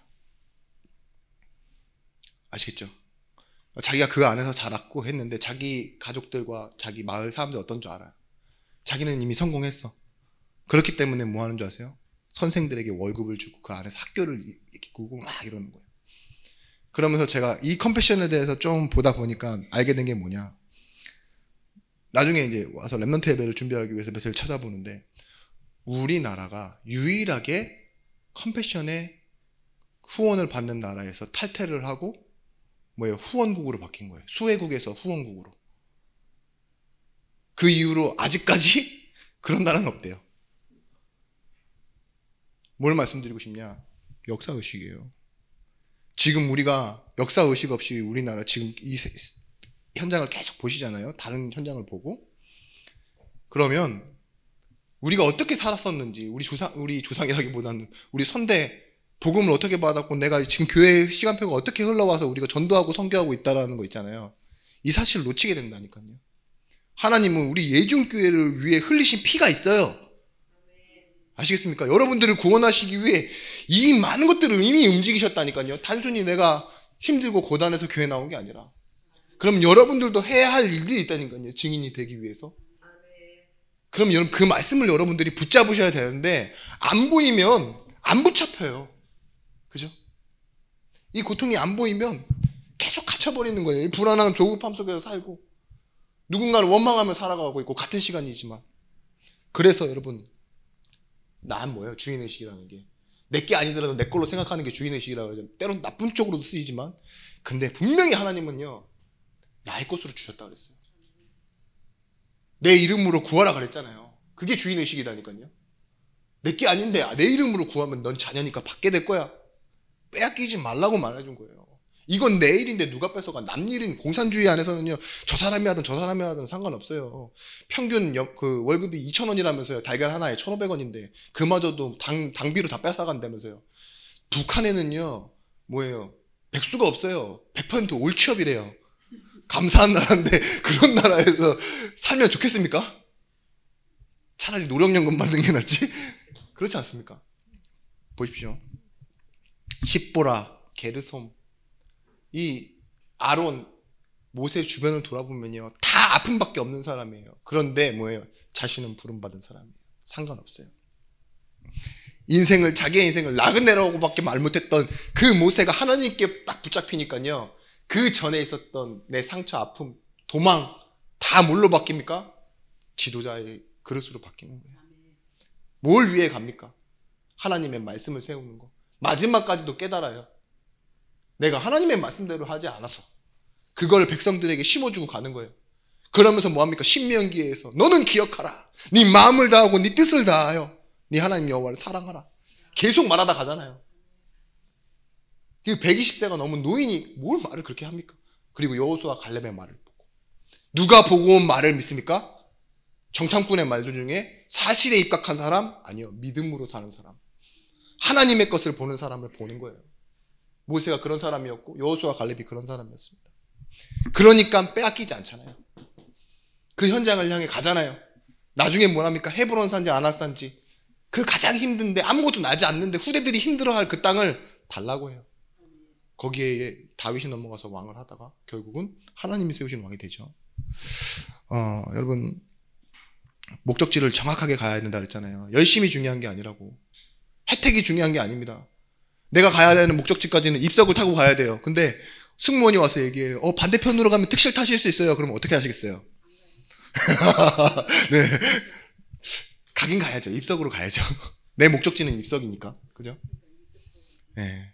아시겠죠? 자기가 그 안에서 자랐고 했는데 자기 가족들과 자기 마을 사람들 어떤 줄 알아요. 자기는 이미 성공했어. 그렇기 때문에 뭐 하는 줄 아세요? 선생들에게 월급을 주고 그 안에서 학교를 꾸고 막 이러는 거예요. 그러면서 제가 이 컴패션에 대해서 좀 보다 보니까 알게 된 게 뭐냐. 나중에 이제 와서 렘넌트 예배를 준비하기 위해서 몇을 찾아보는데 우리나라가 유일하게 컴패션의 후원을 받는 나라에서 탈퇴를 하고 후원국으로 바뀐 거예요. 수혜국에서 후원국으로. 그 이후로 아직까지 그런 나라는 없대요. 뭘 말씀드리고 싶냐? 역사의식이에요. 지금 우리가 역사의식 없이 우리나라 지금 이 현장을 계속 보시잖아요. 다른 현장을 보고. 그러면 우리가 어떻게 살았었는지, 우리 조상이라기보다는 우리 선대 복음을 어떻게 받았고 내가 지금 교회 시간표가 어떻게 흘러와서 우리가 전도하고 선교하고 있다라는 거 있잖아요. 이 사실을 놓치게 된다니까요. 하나님은 우리 예중교회를 위해 흘리신 피가 있어요. 아시겠습니까? 여러분들을 구원하시기 위해 이 많은 것들을 이미 움직이셨다니까요. 단순히 내가 힘들고 고단해서 교회 나온 게 아니라. 그럼 여러분들도 해야 할 일들이 있다니까요. 증인이 되기 위해서. 그럼 여러분 그 말씀을 여러분들이 붙잡으셔야 되는데 안 보이면 안 붙잡혀요. 그죠? 이 고통이 안 보이면 계속 갇혀버리는 거예요. 이 불안한 조급함 속에서 살고 누군가를 원망하며 살아가고 있고 같은 시간이지만. 그래서 여러분 난 뭐예요? 주인의식이라는 게. 내게 아니더라도 내 걸로 생각하는 게 주인의식이라고 하죠. 때론 나쁜 쪽으로도 쓰이지만 근데 분명히 하나님은요 나의 것으로 주셨다 그랬어요. 내 이름으로 구하라 그랬잖아요. 그게 주인의식이라니까요. 내게 아닌데 내 이름으로 구하면 넌 자녀니까 받게 될 거야. 빼앗기지 말라고 말해준 거예요. 이건 내 일인데 누가 뺏어가. 남 일인 공산주의 안에서는요 저 사람이 하든 저 사람이 하든 상관없어요. 평균 그 월급이 2,000원이라면서요. 달걀 하나에 1,500원인데 그마저도 당비로 다 뺏어간다면서요. 북한에는요 뭐예요? 백수가 없어요. 100% 올취업이래요. 감사한 나라인데 그런 나라에서 살면 좋겠습니까? 차라리 노령연금 받는 게 낫지? 그렇지 않습니까? 보십시오. 십보라, 게르솜, 이 아론, 모세 주변을 돌아보면요 다 아픔밖에 없는 사람이에요. 그런데 뭐예요? 자신은 부름받은 사람이에요. 상관없어요. 자기의 인생을 나그네라고밖에 말 못했던 그 모세가 하나님께 딱 붙잡히니까요 그 전에 있었던 내 상처, 아픔, 도망 다 뭘로 바뀝니까? 지도자의 그릇으로 바뀌는 거예요. 뭘 위해 갑니까? 하나님의 말씀을 세우는 거. 마지막까지도 깨달아요. 내가 하나님의 말씀대로 하지 않아서 그걸 백성들에게 심어주고 가는 거예요. 그러면서 뭐합니까? 신명기에서 너는 기억하라. 네 마음을 다하고 네 뜻을 다하여 네 하나님 여호와를 사랑하라. 계속 말하다 가잖아요. 120세가 넘은 노인이 뭘 말을 그렇게 합니까? 그리고 여호수아 갈렙의 말을 보고 누가 보고 온 말을 믿습니까? 정탐꾼의 말들 중에 사실에 입각한 사람? 아니요. 믿음으로 사는 사람. 하나님의 것을 보는 사람을 보는 거예요. 모세가 그런 사람이었고 여호수아 갈렙이 그런 사람이었습니다. 그러니까 빼앗기지 않잖아요. 그 현장을 향해 가잖아요. 나중에 뭐랍니까? 헤브론 산지 아낙 산지 그 가장 힘든데 아무것도 나지 않는데 후대들이 힘들어할 그 땅을 달라고 해요. 거기에 다윗이 넘어가서 왕을 하다가 결국은 하나님이 세우신 왕이 되죠. 여러분 목적지를 정확하게 가야 된다 그랬잖아요. 열심히 중요한 게 아니라고. 혜택이 중요한 게 아닙니다. 내가 가야 되는 목적지까지는 입석을 타고 가야 돼요. 근데 승무원이 와서 얘기해요. 반대편으로 가면 특실 타실 수 있어요. 그러면 어떻게 하시겠어요? 네. 가긴 가야죠. 입석으로 가야죠. 내 목적지는 입석이니까. 그죠? 네.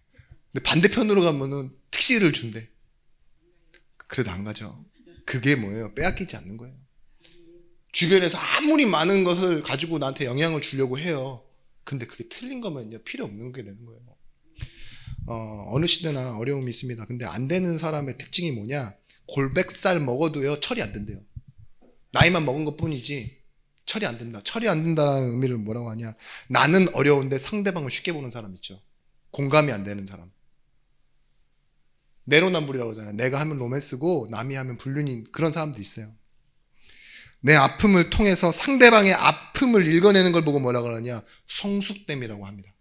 근데 반대편으로 가면은 특실을 준대. 그래도 안 가죠. 그게 뭐예요? 빼앗기지 않는 거예요. 주변에서 아무리 많은 것을 가지고 나한테 영향을 주려고 해요. 근데 그게 틀린 거면요. 필요 없는 게 되는 거예요. 어느 시대나 어려움이 있습니다. 근데 안 되는 사람의 특징이 뭐냐? 골백살 먹어도요. 철이 안 된대요. 나이만 먹은 것 뿐이지 철이 안 된다. 철이 안 된다는 의미를 뭐라고 하냐? 나는 어려운데 상대방을 쉽게 보는 사람 있죠. 공감이 안 되는 사람. 내로남불이라고 하잖아요. 내가 하면 로맨스고 남이 하면 불륜인 그런 사람도 있어요. 내 아픔을 통해서 상대방의 아픔을 읽어내는 걸 보고 뭐라고 하느냐? 성숙됨이라고 합니다.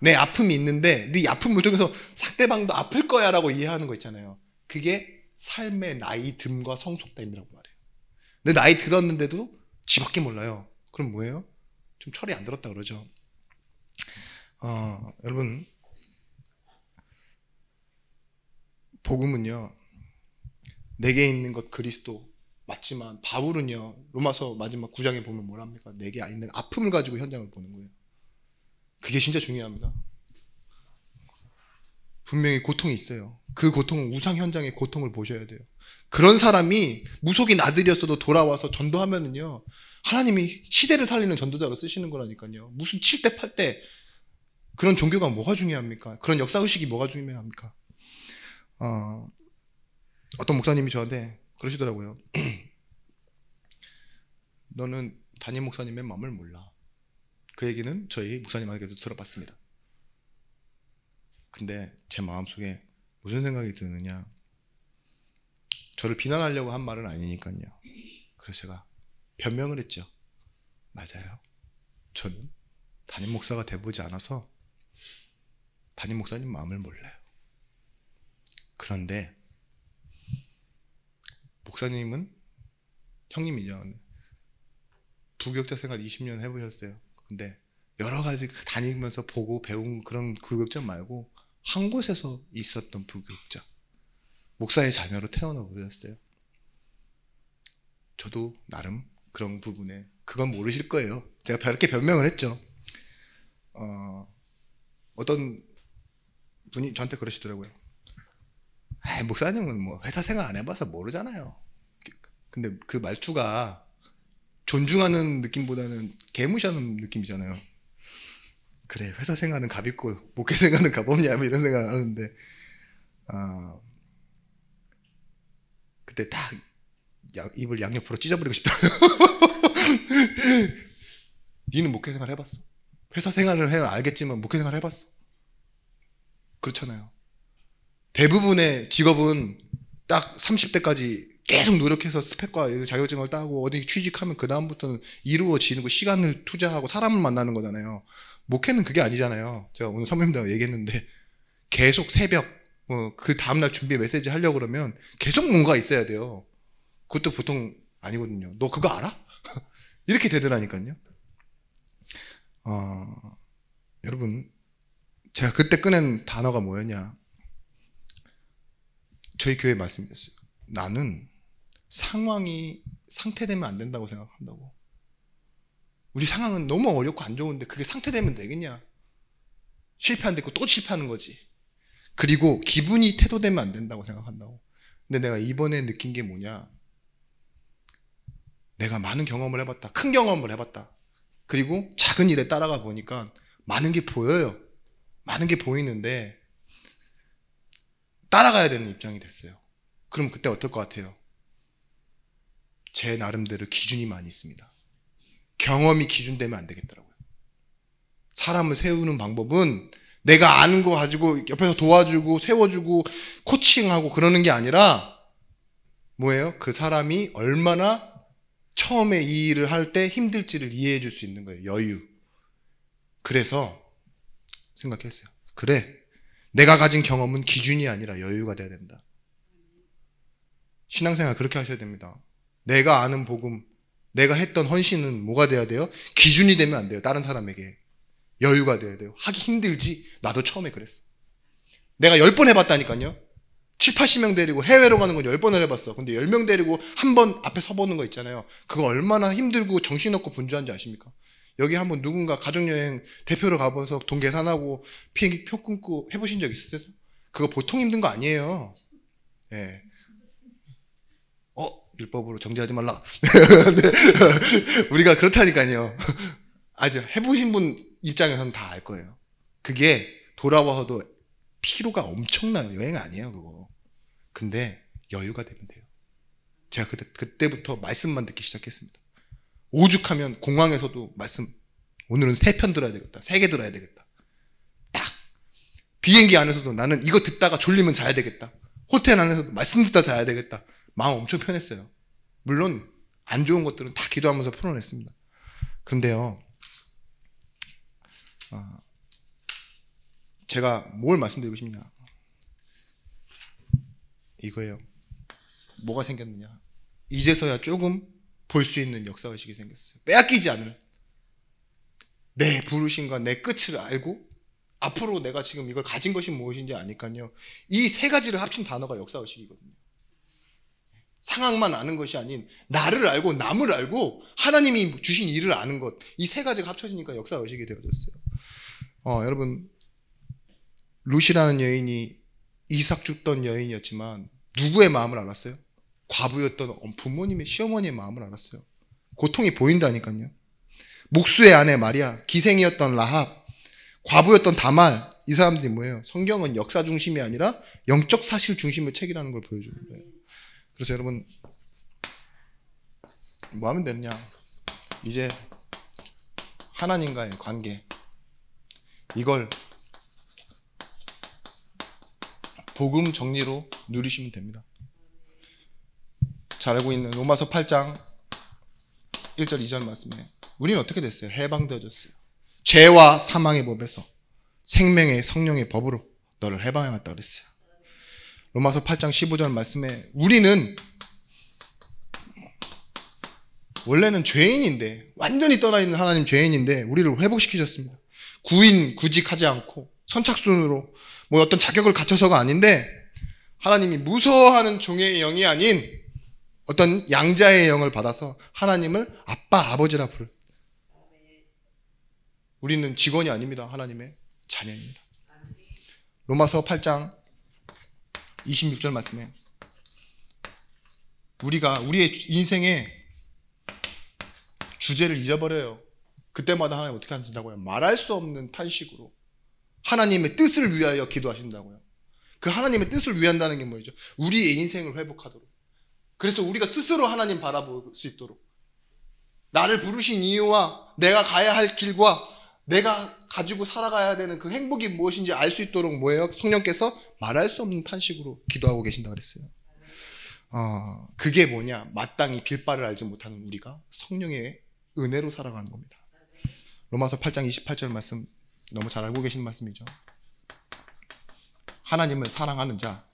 내 아픔이 있는데 네 아픔을 통해서 상대방도 아플 거야 라고 이해하는 거 있잖아요. 그게 삶의 나이 듦과 성숙됨이라고 말해요. 근데 나이 들었는데도 지밖에 몰라요. 그럼 뭐예요? 좀 철이 안 들었다 그러죠. 여러분 복음은요 내게 있는 것 그리스도 맞지만 바울은요 로마서 마지막 9장에 보면 뭐랍니까? 내게 있는 아픔을 가지고 현장을 보는 거예요. 그게 진짜 중요합니다. 분명히 고통이 있어요. 그 고통은 우상 현장의 고통을 보셔야 돼요. 그런 사람이 무속인 아들이었어도 돌아와서 전도하면은요, 하나님이 시대를 살리는 전도자로 쓰시는 거라니까요. 무슨 7대 8대 그런 종교가 뭐가 중요합니까? 그런 역사의식이 뭐가 중요합니까? 어떤 목사님이 저한테 그러시더라고요. 너는 담임 목사님의 마음을 몰라. 그 얘기는 저희 목사님에게도 들어봤습니다. 근데 제 마음속에 무슨 생각이 드느냐, 저를 비난하려고 한 말은 아니니까요. 그래서 제가 변명을 했죠. 맞아요. 저는 담임 목사가 돼보지 않아서 담임 목사님 마음을 몰라요. 그런데 목사님은 형님이죠. 부교육자 생활 20년 해보셨어요. 근데 여러 가지 다니면서 보고 배운 그런 부교육자 말고 한 곳에서 있었던 부교육자, 목사의 자녀로 태어나 보셨어요. 저도 나름 그런 부분에 그건 모르실 거예요. 제가 이렇게 변명을 했죠. 어떤 분이 저한테 그러시더라고요. 목사님은 뭐 회사 생활 안 해봐서 모르잖아요. 근데 그 말투가 존중하는 느낌보다는 개무시하는 느낌이잖아요. 그래, 회사 생활은 값 있고 목회 생활은 값 없냐 이런 생각을 하는데, 그때 딱 입을 양옆으로 찢어버리고 싶더라고요. 니는 목회 생활 해봤어? 회사 생활을 해야 알겠지만 목회 생활 해봤어? 그렇잖아요. 대부분의 직업은 딱 30대까지 계속 노력해서 스펙과 자격증을 따고 어디 취직하면 그 다음부터는 이루어지는 거, 시간을 투자하고 사람을 만나는 거잖아요. 목회는 그게 아니잖아요. 제가 오늘 선배님들 얘기했는데 계속 새벽, 그 다음날 준비 메시지 하려고 그러면 계속 뭔가 있어야 돼요. 그것도 보통 아니거든요. 너 그거 알아? 이렇게 되더라니까요. 여러분, 제가 그때 꺼낸 단어가 뭐였냐? 저희 교회 말씀이었어요. 나는 상황이 상태되면 안 된다고 생각한다고. 우리 상황은 너무 어렵고 안 좋은데 그게 상태되면 되겠냐? 실패한 데 있고 또 실패하는 거지. 그리고 기분이 태도되면 안 된다고 생각한다고. 근데 내가 이번에 느낀 게 뭐냐? 내가 많은 경험을 해봤다. 큰 경험을 해봤다. 그리고 작은 일에 따라가 보니까 많은 게 보여요. 많은 게 보이는데 따라가야 되는 입장이 됐어요. 그럼 그때 어떨 것 같아요? 제 나름대로 기준이 많이 있습니다. 경험이 기준되면 안 되겠더라고요. 사람을 세우는 방법은 내가 아는 거 가지고 옆에서 도와주고 세워주고 코칭하고 그러는 게 아니라 뭐예요? 그 사람이 얼마나 처음에 이 일을 할 때 힘들지를 이해해 줄 수 있는 거예요. 여유. 그래서 생각했어요. 그래, 내가 가진 경험은 기준이 아니라 여유가 돼야 된다. 신앙생활 그렇게 하셔야 됩니다. 내가 아는 복음, 내가 했던 헌신은 뭐가 돼야 돼요? 기준이 되면 안 돼요. 다른 사람에게. 여유가 돼야 돼요. 하기 힘들지. 나도 처음에 그랬어. 내가 10번 해봤다니까요. 7, 80명 데리고 해외로 가는 건 10번을 해봤어. 근데 10명 데리고 한 번 앞에 서보는 거 있잖아요. 그거 얼마나 힘들고 정신없고 분주한지 아십니까? 여기 한번 누군가 가족여행 대표로 가봐서 돈 계산하고 비행기 표 끊고 해보신 적 있으세요? 그거 보통 힘든 거 아니에요. 예. 율법으로 정죄하지 말라. 우리가 그렇다니까요. 아주 해보신 분 입장에서는 다 알 거예요. 그게 돌아와서도 피로가 엄청나요. 여행 아니에요, 그거. 근데 여유가 되면 돼요. 제가 그때부터 말씀만 듣기 시작했습니다. 오죽하면 공항에서도 말씀, 오늘은 3편 들어야 되겠다. 3개 들어야 되겠다. 딱. 비행기 안에서도 나는 이거 듣다가 졸리면 자야 되겠다. 호텔 안에서도 말씀 듣다 자야 되겠다. 마음 엄청 편했어요. 물론 안 좋은 것들은 다 기도하면서 풀어냈습니다. 근데요, 제가 뭘 말씀드리고 싶냐, 이거예요. 뭐가 생겼느냐, 이제서야 조금 볼 수 있는 역사의식이 생겼어요. 빼앗기지 않을, 내 부르심과 내 끝을 알고 앞으로 내가 지금 이걸 가진 것이 무엇인지 아니까요. 이 3가지를 합친 단어가 역사의식이거든요. 상황만 아는 것이 아닌 나를 알고 남을 알고 하나님이 주신 일을 아는 것, 이 3가지가 합쳐지니까 역사의식이 되어졌어요. 여러분, 루시라는 여인이 이삭 죽던 여인이었지만 누구의 마음을 알았어요? 과부였던 부모님의 시어머니의 마음을 알았어요. 고통이 보인다니까요. 목수의 아내 마리아, 기생이었던 라합, 과부였던 다말, 이 사람들이 뭐예요? 성경은 역사 중심이 아니라 영적 사실 중심의 책이라는 걸 보여주는 거예요. 그래서 여러분 뭐 하면 되느냐? 이제 하나님과의 관계, 이걸 복음 정리로 누리시면 됩니다. 잘 알고 있는 로마서 8장 1절 2절 말씀에 우리는 어떻게 됐어요? 해방되어졌어요. 죄와 사망의 법에서 생명의 성령의 법으로 너를 해방해왔다 그랬어요. 로마서 8장 15절 말씀에 우리는 원래는 죄인인데, 완전히 떠나있는 하나님 죄인인데 우리를 회복시키셨습니다. 구직하지 않고 선착순으로 뭐 어떤 자격을 갖춰서가 아닌데 하나님이 무서워하는 종의 영이 아닌 어떤 양자의 영을 받아서 하나님을 아빠, 아버지라 부르. 우리는 직원이 아닙니다. 하나님의 자녀입니다. 로마서 8장 26절 말씀에 우리가 우리의 인생에 주제를 잊어버려요. 그때마다 하나님 어떻게 하신다고요? 말할 수 없는 탄식으로 하나님의 뜻을 위하여 기도하신다고요. 그 하나님의 뜻을 위한다는 게 뭐죠? 우리의 인생을 회복하도록. 그래서 우리가 스스로 하나님 바라볼 수 있도록, 나를 부르신 이유와 내가 가야 할 길과 내가 가지고 살아가야 되는 그 행복이 무엇인지 알 수 있도록 뭐예요? 성령께서 말할 수 없는 탄식으로 기도하고 계신다 그랬어요. 그게 뭐냐? 마땅히 빌바를 알지 못하는 우리가 성령의 은혜로 살아가는 겁니다. 로마서 8장 28절 말씀 너무 잘 알고 계신 말씀이죠. 하나님을 사랑하는 자,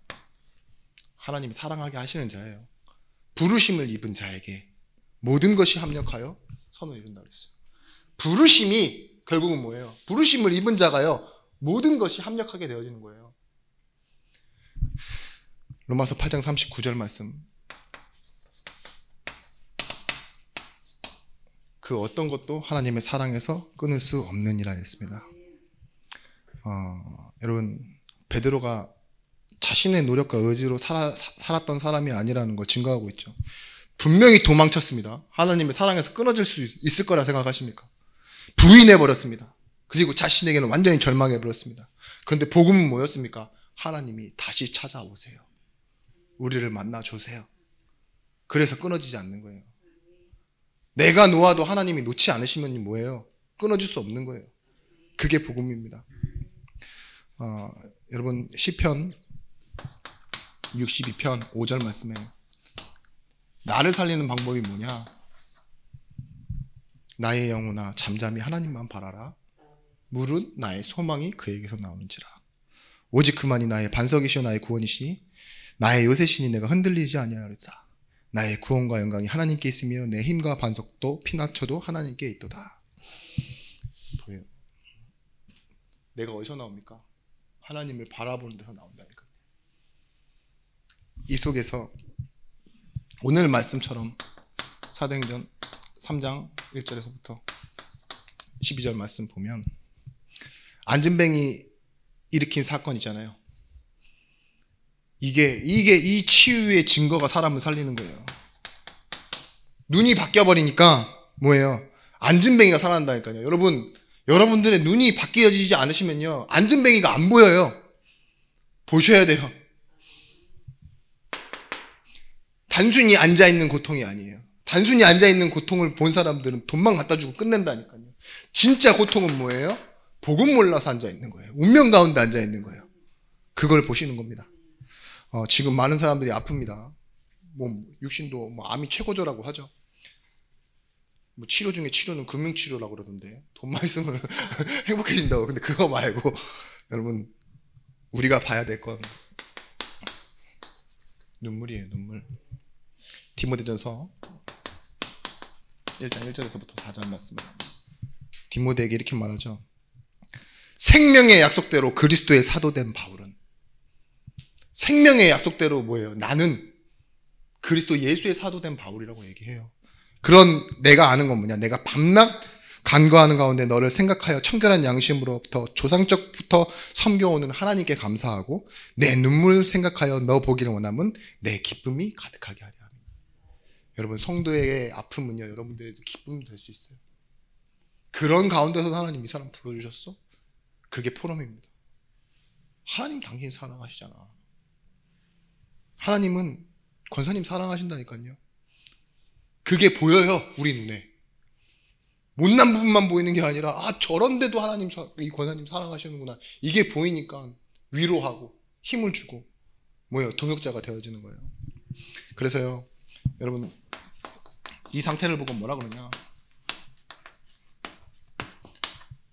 하나님이 사랑하게 하시는 자예요. 부르심을 입은 자에게 모든 것이 합력하여 선을 이룬다 그랬어요. 부르심이 결국은 뭐예요? 부르심을 입은 자가요, 모든 것이 합력하게 되어지는 거예요. 로마서 8장 39절 말씀. 그 어떤 것도 하나님의 사랑에서 끊을 수 없느니라 했습니다. 여러분, 베드로가 자신의 노력과 의지로 살았던 사람이 아니라는 걸 증거하고 있죠. 분명히 도망쳤습니다. 하나님의 사랑에서 끊어질 수 있을 거라 생각하십니까? 부인해버렸습니다. 그리고 자신에게는 완전히 절망해버렸습니다. 그런데 복음은 뭐였습니까? 하나님이 다시 찾아오세요. 우리를 만나주세요. 그래서 끊어지지 않는 거예요. 내가 놓아도 하나님이 놓지 않으시면 뭐예요? 끊어질 수 없는 거예요. 그게 복음입니다. 여러분 시편 62편 5절 말씀에 나를 살리는 방법이 뭐냐? 나의 영혼아 잠잠히 하나님만 바라라. 물은 나의 소망이 그에게서 나오는지라. 오직 그만이 나의 반석이시오 나의 구원이시니 나의 요새시니 내가 흔들리지 아니하리다. 나의 구원과 영광이 하나님께 있으며 내 힘과 반석도 피난처도 하나님께 있도다. 보여요. 내가 어디서 나옵니까? 하나님을 바라보는 데서 나온다니까. 이 속에서 오늘 말씀처럼 사도행전 3장 1절에서부터 12절 말씀 보면 안진뱅이 일으킨 사건이잖아요. 이게 이 치유의 증거가 사람을 살리는 거예요. 눈이 바뀌어버리니까 뭐예요? 안진뱅이가 살아난다니까요. 여러분들의 눈이 바뀌어지지 않으시면요, 안진뱅이가 안 보여요. 보셔야 돼요. 단순히 앉아있는 고통이 아니에요. 단순히 앉아있는 고통을 본 사람들은 돈만 갖다 주고 끝낸다니까요. 진짜 고통은 뭐예요? 복음 몰라서 앉아있는 거예요. 운명 가운데 앉아있는 거예요. 그걸 보시는 겁니다. 지금 많은 사람들이 아픕니다. 육신도 암이 최고조라고 하죠. 치료 중에 치료는 금융치료라고 그러던데, 돈만 있으면 행복해진다고. 근데 그거 말고 여러분, 우리가 봐야 될 건 눈물이에요. 눈물. 디모데전서 1장 1절에서부터 4절 말씀입니다. 디모데에게 이렇게 말하죠. 생명의 약속대로 그리스도의 사도된 바울은, 생명의 약속대로 뭐예요? 나는 그리스도 예수의 사도된 바울이라고 얘기해요. 그런 내가 아는 건 뭐냐? 내가 밤낮 간과하는 가운데 너를 생각하여 청결한 양심으로부터 조상적부터 섬겨오는 하나님께 감사하고 내 눈물 생각하여 너 보기를 원하면 내 기쁨이 가득하게 하려 합니다. 여러분, 성도의 아픔은요, 여러분들에게 기쁨이 될 수 있어요. 그런 가운데서 하나님 이 사람 불러주셨어? 그게 포럼입니다. 하나님 당신 사랑하시잖아. 하나님은 권사님 사랑하신다니까요. 그게 보여요, 우리 눈에. 못난 부분만 보이는 게 아니라 저런데도 하나님, 이 권사님 사랑하시는구나. 이게 보이니까 위로하고 힘을 주고 동역자가 되어지는 거예요. 그래서요, 여러분, 이 상태를 보고 뭐라 그러냐?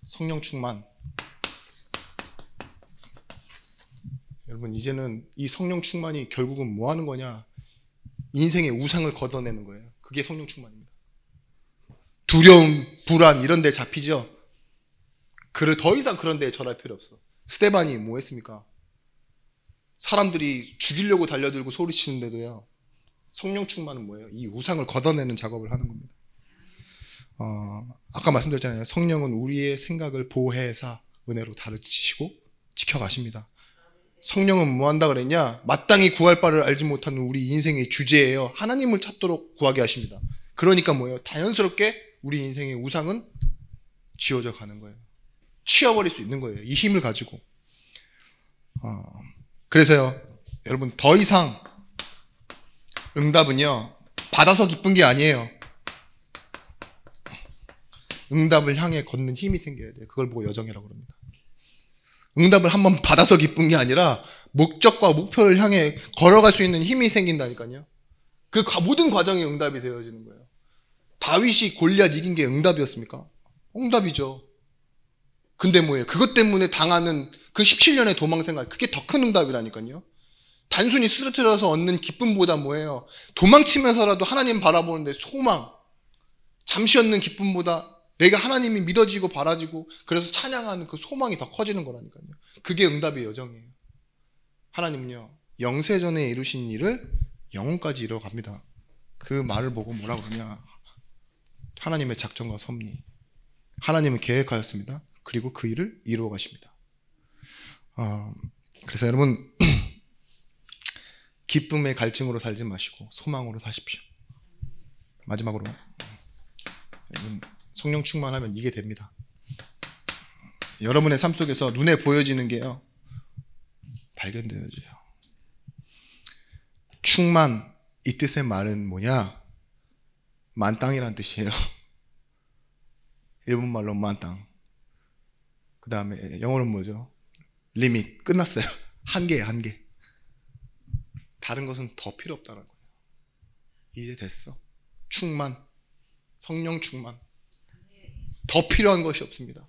성령 충만. 여러분, 이제는 이 성령 충만이 결국은 뭐 하는 거냐? 인생의 우상을 걷어내는 거예요. 그게 성령 충만입니다. 두려움, 불안 이런 데 잡히죠? 더 이상 그런 데에 절할 필요 없어. 스데반이 뭐 했습니까? 사람들이 죽이려고 달려들고 소리치는데도요, 성령 충만은 뭐예요? 이 우상을 걷어내는 작업을 하는 겁니다. 아까 말씀드렸잖아요. 성령은 우리의 생각을 보혜사 은혜로 다루시고 지켜가십니다. 성령은 뭐 한다 그랬냐? 마땅히 구할 바를 알지 못하는 우리 인생의 주제예요. 하나님을 찾도록 구하게 하십니다. 그러니까 뭐예요? 자연스럽게 우리 인생의 우상은 지워져 가는 거예요. 치워버릴 수 있는 거예요. 이 힘을 가지고. 그래서요, 여러분, 더 이상 응답은요, 받아서 기쁜 게 아니에요. 응답을 향해 걷는 힘이 생겨야 돼요. 그걸 보고 여정이라고 합니다. 응답을 한번 받아서 기쁜 게 아니라 목적과 목표를 향해 걸어갈 수 있는 힘이 생긴다니까요. 그 모든 과정이 응답이 되어지는 거예요. 다윗이 골리앗 이긴 게 응답이었습니까? 응답이죠. 근데 뭐예요? 그것 때문에 당하는 그 17년의 도망 생활, 그게 더 큰 응답이라니까요. 단순히 쓰러뜨려서 얻는 기쁨보다 뭐예요? 도망치면서라도 하나님 바라보는데 소망, 잠시 얻는 기쁨보다 내가 하나님이 믿어지고 바라지고 그래서 찬양하는 그 소망이 더 커지는 거라니까요. 그게 응답의 여정이에요. 하나님은요, 영세전에 이루신 일을 영혼까지 이뤄갑니다. 그 말을 보고 뭐라 그러냐? 하나님의 작정과 섭리. 하나님은 계획하였습니다. 그리고 그 일을 이루어 가십니다. 그래서 여러분, 기쁨의 갈증으로 살지 마시고 소망으로 사십시오. 마지막으로, 여러분, 성령 충만하면 이게 됩니다. 여러분의 삶 속에서 눈에 보여지는 게요, 발견되어져요. 충만, 이 뜻의 말은 뭐냐? 만땅이란 뜻이에요. 일본말로 만땅. 그 다음에 영어로는 뭐죠? 리밋. 끝났어요. 한계예요, 한계. 다른 것은 더 필요 없다는 거예요. 이제 됐어. 충만, 성령 충만. 더 필요한 것이 없습니다.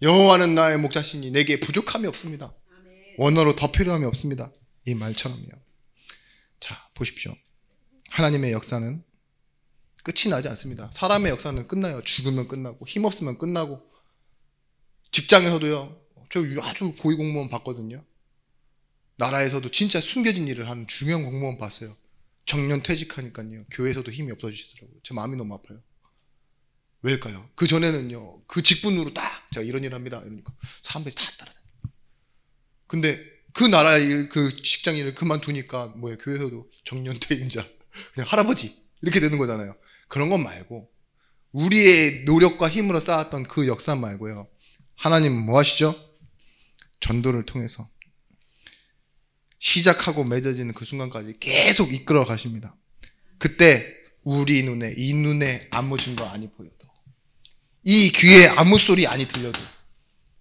여호와는 나의 목자시니 내게 부족함이 없습니다. 원어로 더 필요함이 없습니다. 이 말처럼요. 자, 보십시오. 하나님의 역사는 끝이 나지 않습니다. 사람의 역사는 끝나요. 죽으면 끝나고 힘없으면 끝나고. 직장에서도요, 저 아주 고위공무원 봤거든요. 나라에서도 진짜 숨겨진 일을 하는 중요한 공무원 봤어요. 정년 퇴직하니까요, 교회에서도 힘이 없어지더라고요. 제 마음이 너무 아파요. 왜일까요? 그 전에는요, 그 직분으로 딱 제가 이런 일 합니다 이러니까 사람들이 다 따라다녀요. 근데 그 나라의 일, 그 직장 일을 그만두니까 뭐예요? 교회에서도 정년 퇴임자, 그냥 할아버지 이렇게 되는 거잖아요. 그런 건 말고 우리의 노력과 힘으로 쌓았던 그 역사 말고요, 하나님은 뭐 하시죠? 전도를 통해서 시작하고 맺어지는 그 순간까지 계속 이끌어 가십니다. 그때 우리 눈에, 이 눈에 안무신 거 아니 보여도, 이 귀에 아무 소리 아니 들려도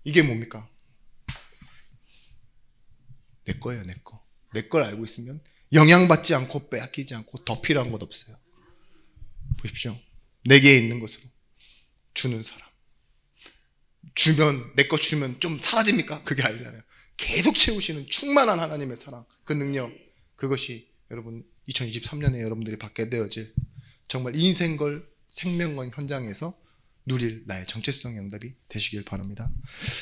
이게 뭡니까? 내 거예요, 내 거. 내 걸 알고 있으면 영향받지 않고 빼앗기지 않고 더 필요한 것 없어요. 보십시오. 내게 있는 것으로 주는 사람. 주면, 내 거 주면 좀 사라집니까? 그게 아니잖아요. 계속 채우시는 충만한 하나님의 사랑, 그 능력, 그것이 여러분 2023년에 여러분들이 받게 되어질 정말 인생걸 생명건 현장에서 누릴 나의 정체성의 응답이 되시길 바랍니다.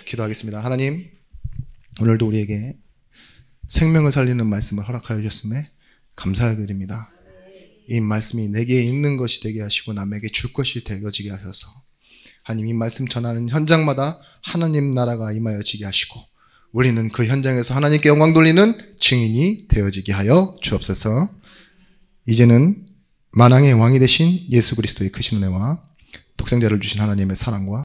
기도하겠습니다. 하나님, 오늘도 우리에게 생명을 살리는 말씀을 허락하여 주셨음에 감사드립니다. 이 말씀이 내게 있는 것이 되게 하시고 남에게 줄 것이 되어지게 하셔서 하나님 이 말씀 전하는 현장마다 하나님 나라가 임하여지게 하시고 우리는 그 현장에서 하나님께 영광 돌리는 증인이 되어지게 하여 주옵소서. 이제는 만왕의 왕이 되신 예수 그리스도의 크신 은혜와 독생자를 주신 하나님의 사랑과